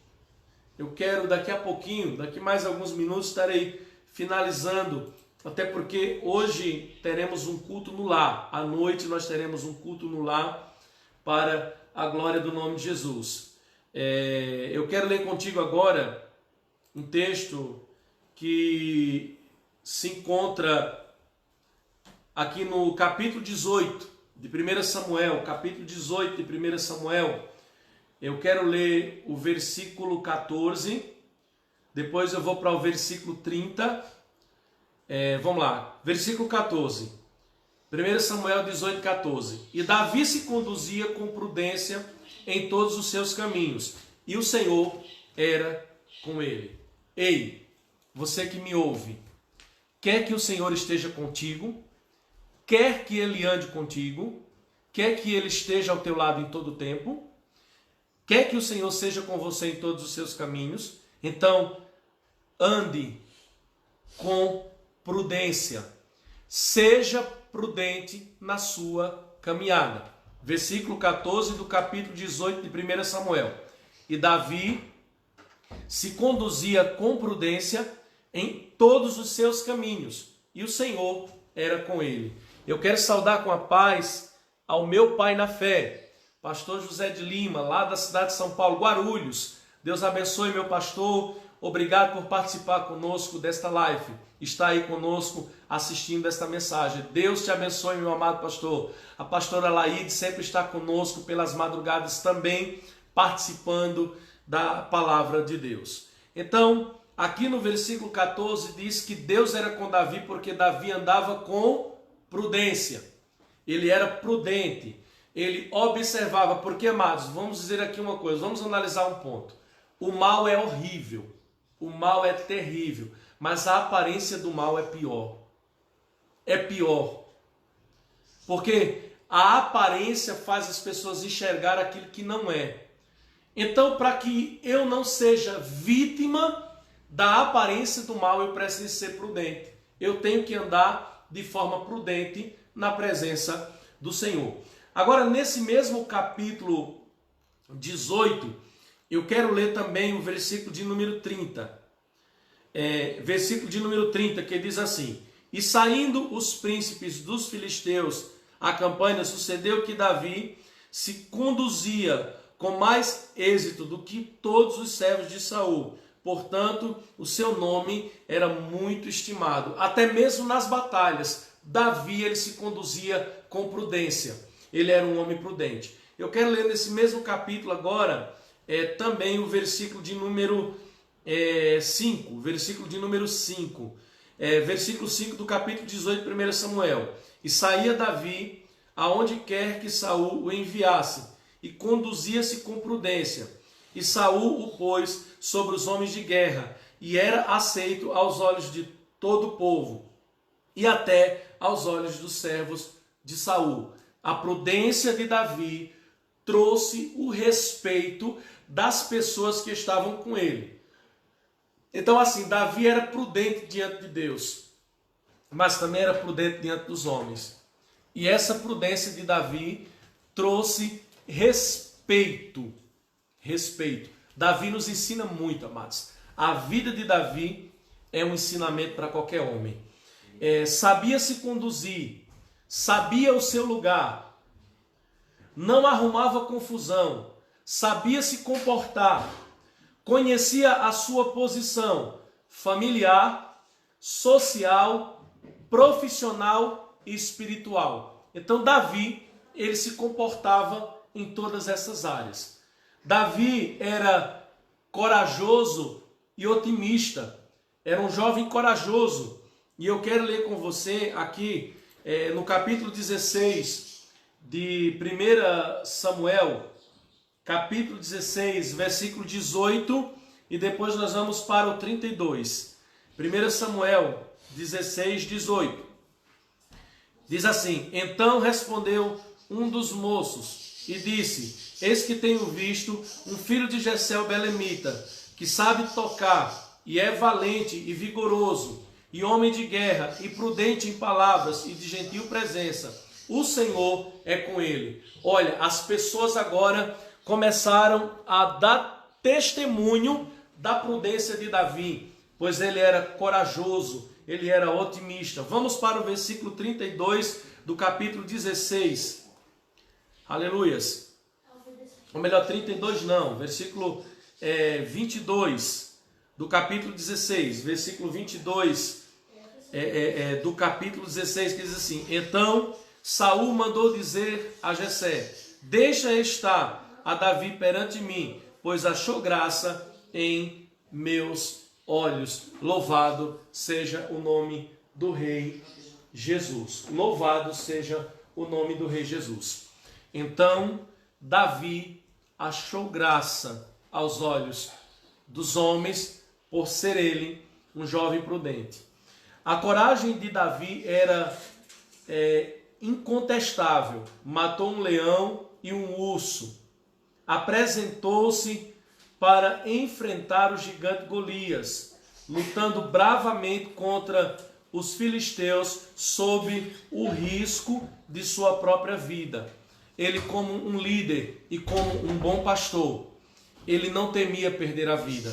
Eu quero daqui a pouquinho, daqui mais alguns minutos, estarei finalizando, até porque hoje teremos um culto no lar. À noite nós teremos um culto no lar, para a glória do nome de Jesus. Eu quero ler contigo agora um texto que se encontra aqui no capítulo 18 de 1 Samuel, capítulo 18 de 1 Samuel. Eu quero ler o versículo 14, depois eu vou para o versículo 30. Vamos lá, versículo 14. 1 Samuel 18, 14. E Davi se conduzia com prudência em todos os seus caminhos, e o Senhor era com ele. Ei, você que me ouve, quer que o Senhor esteja contigo? Quer que ele ande contigo? Quer que ele esteja ao teu lado em todo o tempo? Quer que o Senhor seja com você em todos os seus caminhos? Então, ande com prudência. Seja prudente na sua caminhada. Versículo 14 do capítulo 18 de 1 Samuel. E Davi se conduzia com prudência em todos os seus caminhos, e o Senhor era com ele. Eu quero saudar com a paz ao meu pai na fé, pastor José de Lima, lá da cidade de São Paulo, Guarulhos. Deus abençoe, meu pastor. Obrigado por participar conosco desta live. Está aí conosco assistindo esta mensagem. Deus te abençoe, meu amado pastor. A pastora Laide sempre está conosco pelas madrugadas também, participando da palavra de Deus. Então, aqui no versículo 14 diz que Deus era com Davi porque Davi andava com prudência. Ele era prudente. Ele observava. Porque, amados, vamos dizer aqui uma coisa. Vamos analisar um ponto. O mal é horrível. O mal é terrível. Mas a aparência do mal é pior. É pior. Porque a aparência faz as pessoas enxergar aquilo que não é. Então, para que eu não seja vítima da aparência do mal, eu preciso ser prudente. Eu tenho que andar de forma prudente na presença do Senhor. Agora, nesse mesmo capítulo 18, eu quero ler também o versículo de número 30. Versículo de número 30, que diz assim: E saindo os príncipes dos filisteus à campanha, sucedeu que Davi se conduzia com mais êxito do que todos os servos de Saul. Portanto, o seu nome era muito estimado. Até mesmo nas batalhas, Davi ele se conduzia com prudência. Ele era um homem prudente. Eu quero ler nesse mesmo capítulo agora também o versículo de número 5. Versículo de número 5. Versículo 5 do capítulo 18 de 1 Samuel. E saía Davi aonde quer que Saul o enviasse, e conduzia-se com prudência. E Saul o pôs sobre os homens de guerra, e era aceito aos olhos de todo o povo, e até aos olhos dos servos de Saul. A prudência de Davi trouxe o respeito das pessoas que estavam com ele. Então, assim, Davi era prudente diante de Deus, mas também era prudente diante dos homens. E essa prudência de Davi trouxe respeito. Respeito. Davi nos ensina muito, amados. A vida de Davi é um ensinamento para qualquer homem. Sabia se conduzir, sabia o seu lugar, não arrumava confusão, sabia se comportar, conhecia a sua posição familiar, social, profissional e espiritual. Então Davi, ele se comportava em todas essas áreas. Davi era corajoso e otimista. Era um jovem corajoso. E eu quero ler com você aqui no capítulo 16 de 1 Samuel, capítulo 16, versículo 18, e depois nós vamos para o 32. 1 Samuel 16, 18. Diz assim: Então respondeu um dos moços e disse: Eis que tenho visto um filho de Jessé o belemita, que sabe tocar, e é valente e vigoroso, e homem de guerra, e prudente em palavras, e de gentil presença. O Senhor é com ele. Olha, as pessoas agora começaram a dar testemunho da prudência de Davi, pois ele era corajoso, ele era otimista. Vamos para o versículo 32 do capítulo 16. Aleluias. ou melhor, 32 não, versículo 22 do capítulo 16, versículo 22 do capítulo 16, que diz assim: então Saul mandou dizer a Jessé: deixa estar a Davi perante mim, pois achou graça em meus olhos. Louvado seja o nome do Rei Jesus. Louvado seja o nome do Rei Jesus. Então Davi achou graça aos olhos dos homens por ser ele um jovem prudente. A coragem de Davi era incontestável. Matou um leão e um urso. Apresentou-se para enfrentar o gigante Golias, lutando bravamente contra os filisteus sob o risco de sua própria vida. Ele, como um líder e como um bom pastor, ele não temia perder a vida.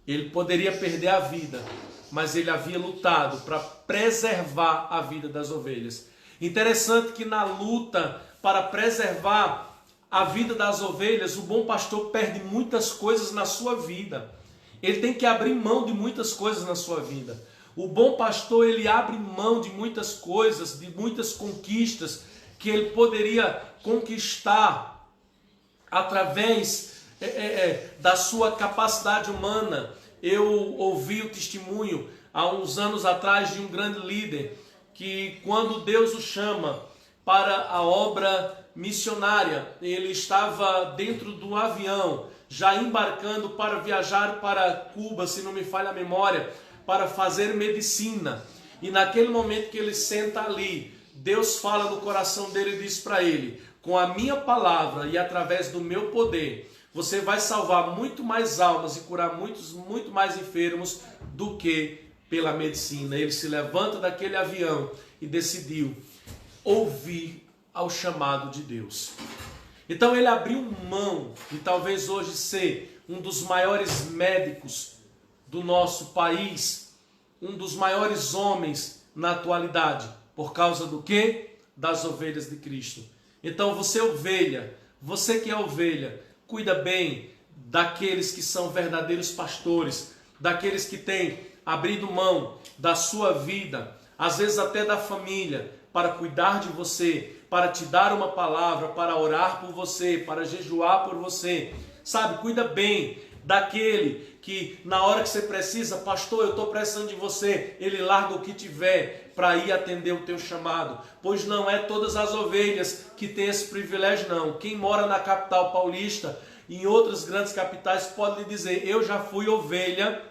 Ele poderia perder a vida, mas ele havia lutado para preservar a vida das ovelhas. Interessante que na luta para preservar a vida das ovelhas, o bom pastor perde muitas coisas na sua vida. Ele tem que abrir mão de muitas coisas na sua vida. O bom pastor, ele abre mão de muitas coisas, de muitas conquistas que ele poderia conquistar através da sua capacidade humana. Eu ouvi o testemunho há uns anos atrás de um grande líder que, quando Deus o chama para a obra missionária, ele estava dentro do avião, já embarcando para viajar para Cuba, se não me falha a memória, para fazer medicina. E naquele momento que ele senta ali, Deus fala no coração dele e diz para ele: com a minha palavra e através do meu poder, você vai salvar muito mais almas e curar muito mais enfermos do que pela medicina. Ele se levanta daquele avião e decidiu ouvir ao chamado de Deus. Então ele abriu mão de talvez hoje ser um dos maiores médicos do nosso país, um dos maiores homens na atualidade, por causa do quê? Das ovelhas de Cristo. Então você ovelha, você que é ovelha, cuida bem daqueles que são verdadeiros pastores, daqueles que têm abrido mão da sua vida, às vezes até da família, para cuidar de você, para te dar uma palavra, para orar por você, para jejuar por você. Sabe, cuida bem daquele que na hora que você precisa: pastor, eu estou precisando de você, ele larga o que tiver para ir atender o teu chamado. Pois não é todas as ovelhas que têm esse privilégio, não. Quem mora na capital paulista e em outras grandes capitais pode lhe dizer: eu já fui ovelha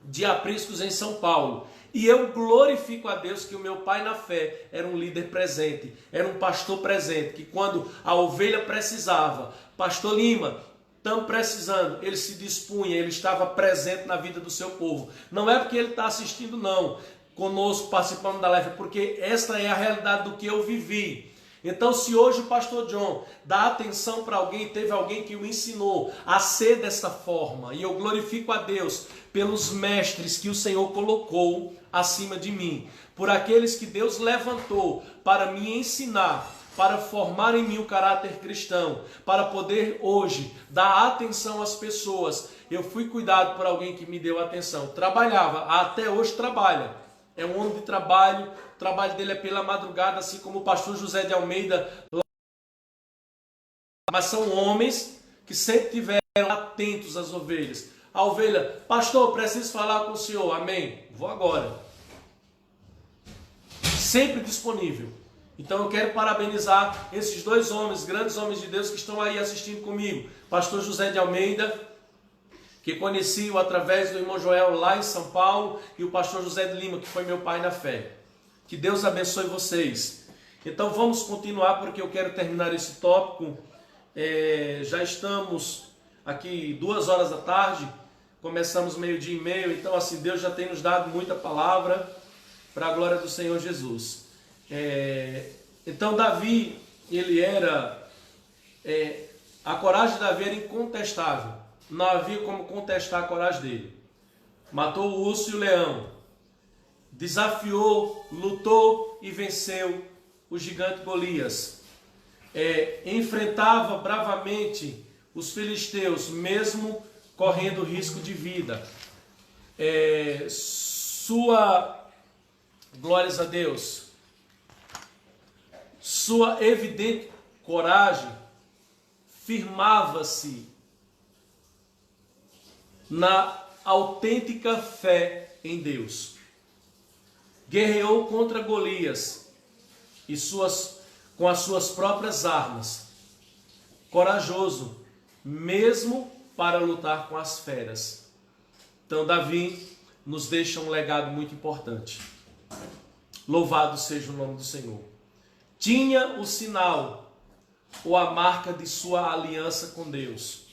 de apriscos em São Paulo. E eu glorifico a Deus que o meu pai na fé era um líder presente, era um pastor presente, que quando a ovelha precisava: pastor Lima, estamos precisando, ele se dispunha, ele estava presente na vida do seu povo. Não é porque ele está assistindo não, conosco, participando da live, porque esta é a realidade do que eu vivi. Então, se hoje o pastor John dá atenção para alguém, teve alguém que o ensinou a ser dessa forma, e eu glorifico a Deus pelos mestres que o Senhor colocou acima de mim, por aqueles que Deus levantou para me ensinar, para formar em mim o caráter cristão, para poder hoje dar atenção às pessoas. Eu fui cuidado por alguém que me deu atenção. Trabalhava, até hoje trabalha. É um homem de trabalho, o trabalho dele é pela madrugada, assim como o pastor José de Almeida. Mas são homens que sempre tiveram atentos às ovelhas. A ovelha: pastor, preciso falar com o senhor. Amém? Vou agora. Sempre disponível. Então eu quero parabenizar esses dois homens, grandes homens de Deus que estão aí assistindo comigo. Pastor José de Almeida, que conheci-o através do irmão Joel lá em São Paulo, e o pastor José de Lima, que foi meu pai na fé. Que Deus abençoe vocês. Então vamos continuar, porque eu quero terminar esse tópico. Já estamos aqui 2 horas da tarde, começamos 12:30, então assim, Deus já tem nos dado muita palavra para a glória do Senhor Jesus. Então Davi, ele era, a coragem de Davi era incontestável, não havia como contestar a coragem dele. Matou o urso e o leão, desafiou, lutou e venceu o gigante Golias. enfrentava bravamente os filisteus, mesmo correndo risco de vida. Glórias a Deus, sua evidente coragem firmava-se na autêntica fé em Deus. Guerreou contra Golias com as suas próprias armas. Corajoso, mesmo para lutar com as feras. Então Davi nos deixa um legado muito importante. Louvado seja o nome do Senhor. Tinha o sinal ou a marca de sua aliança com Deus.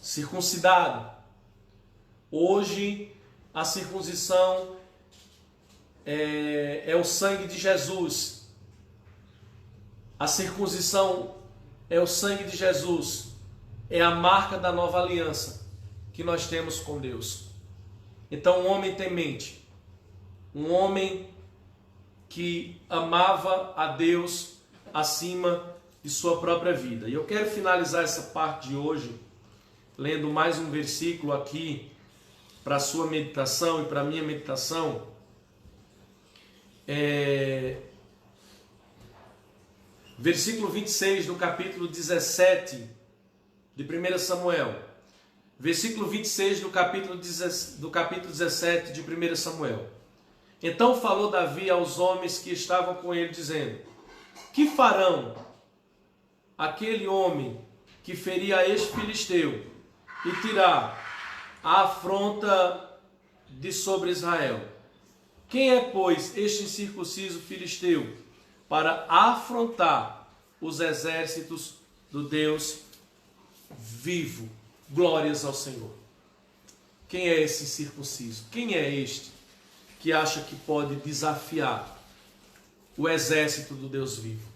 Circuncidado. Hoje a circuncisão é o sangue de Jesus. A circuncisão é o sangue de Jesus. É a marca da nova aliança que nós temos com Deus. Então, um homem temente, um homem que amava a Deus acima de sua própria vida. E eu quero finalizar essa parte de hoje lendo mais um versículo aqui para a sua meditação e para a minha meditação. Versículo 26 do capítulo 17 de 1 Samuel. Versículo 26 do capítulo 17 de 1 Samuel. Então falou Davi aos homens que estavam com ele, dizendo: que farão aquele homem que feria este filisteu e tirar a afronta de sobre Israel? Quem é, pois, este incircunciso filisteu para afrontar os exércitos do Deus vivo? Glórias ao Senhor. Quem é esse circunciso? Quem é este que acha que pode desafiar o exército do Deus vivo?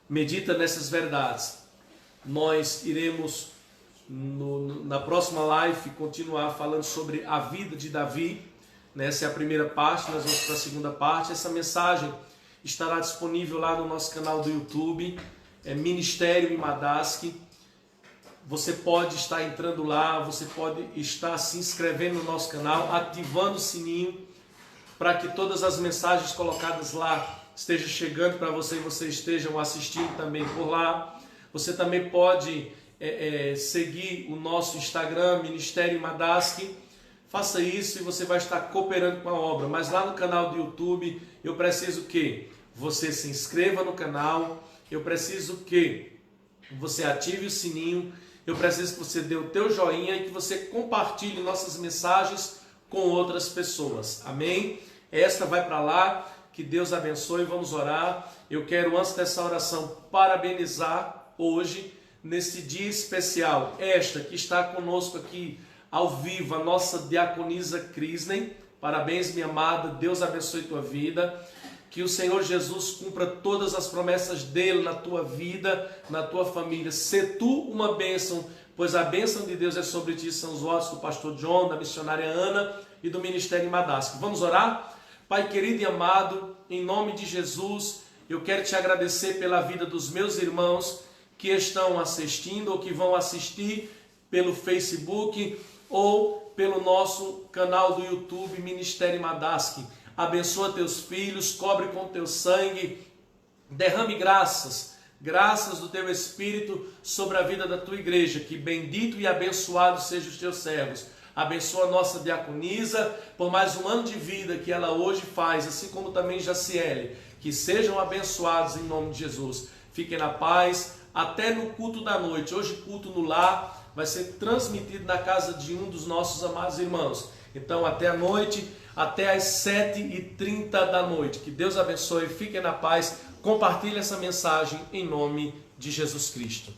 Medita nessas verdades. Nós iremos na próxima live continuar falando sobre a vida de Davi. Essa é a primeira parte, nós vamos para a segunda parte. Essa mensagem estará disponível lá no nosso canal do YouTube, Ministério Imadaski. Você pode estar entrando lá, você pode estar se inscrevendo no nosso canal, ativando o sininho, para que todas as mensagens colocadas lá estejam chegando para você e vocês estejam assistindo também por lá. Você também pode seguir o nosso Instagram, Ministério Imadaski. Faça isso e você vai estar cooperando com a obra. Mas lá no canal do YouTube, eu preciso que você se inscreva no canal, eu preciso que você ative o sininho, eu preciso que você dê o teu joinha e que você compartilhe nossas mensagens com outras pessoas. Amém? Esta vai para lá, que Deus abençoe, vamos orar. Eu quero, antes dessa oração, parabenizar hoje, nesse dia especial, esta que está conosco aqui ao vivo, a nossa diaconisa Crisney. Parabéns, minha amada, Deus abençoe tua vida. Que o Senhor Jesus cumpra todas as promessas dele na tua vida, na tua família. Sê tu uma bênção, pois a bênção de Deus é sobre ti. São os votos do pastor John, da missionária Ana e do Ministério Imadaski. Vamos orar? Pai querido e amado, em nome de Jesus, eu quero te agradecer pela vida dos meus irmãos que estão assistindo ou que vão assistir pelo Facebook ou pelo nosso canal do YouTube, Ministério Imadaski. Abençoa teus filhos, cobre com teu sangue, derrame graças do teu Espírito sobre a vida da tua igreja, que bendito e abençoado sejam os teus servos. Abençoa a nossa diaconisa por mais um ano de vida que ela hoje faz, assim como também Jaciele, que sejam abençoados em nome de Jesus. Fiquem na paz, até no culto da noite. Hoje culto no lar vai ser transmitido na casa de um dos nossos amados irmãos. Então até a noite, até às 7h30 da noite. Que Deus abençoe, fiquem na paz, compartilhe essa mensagem em nome de Jesus Cristo.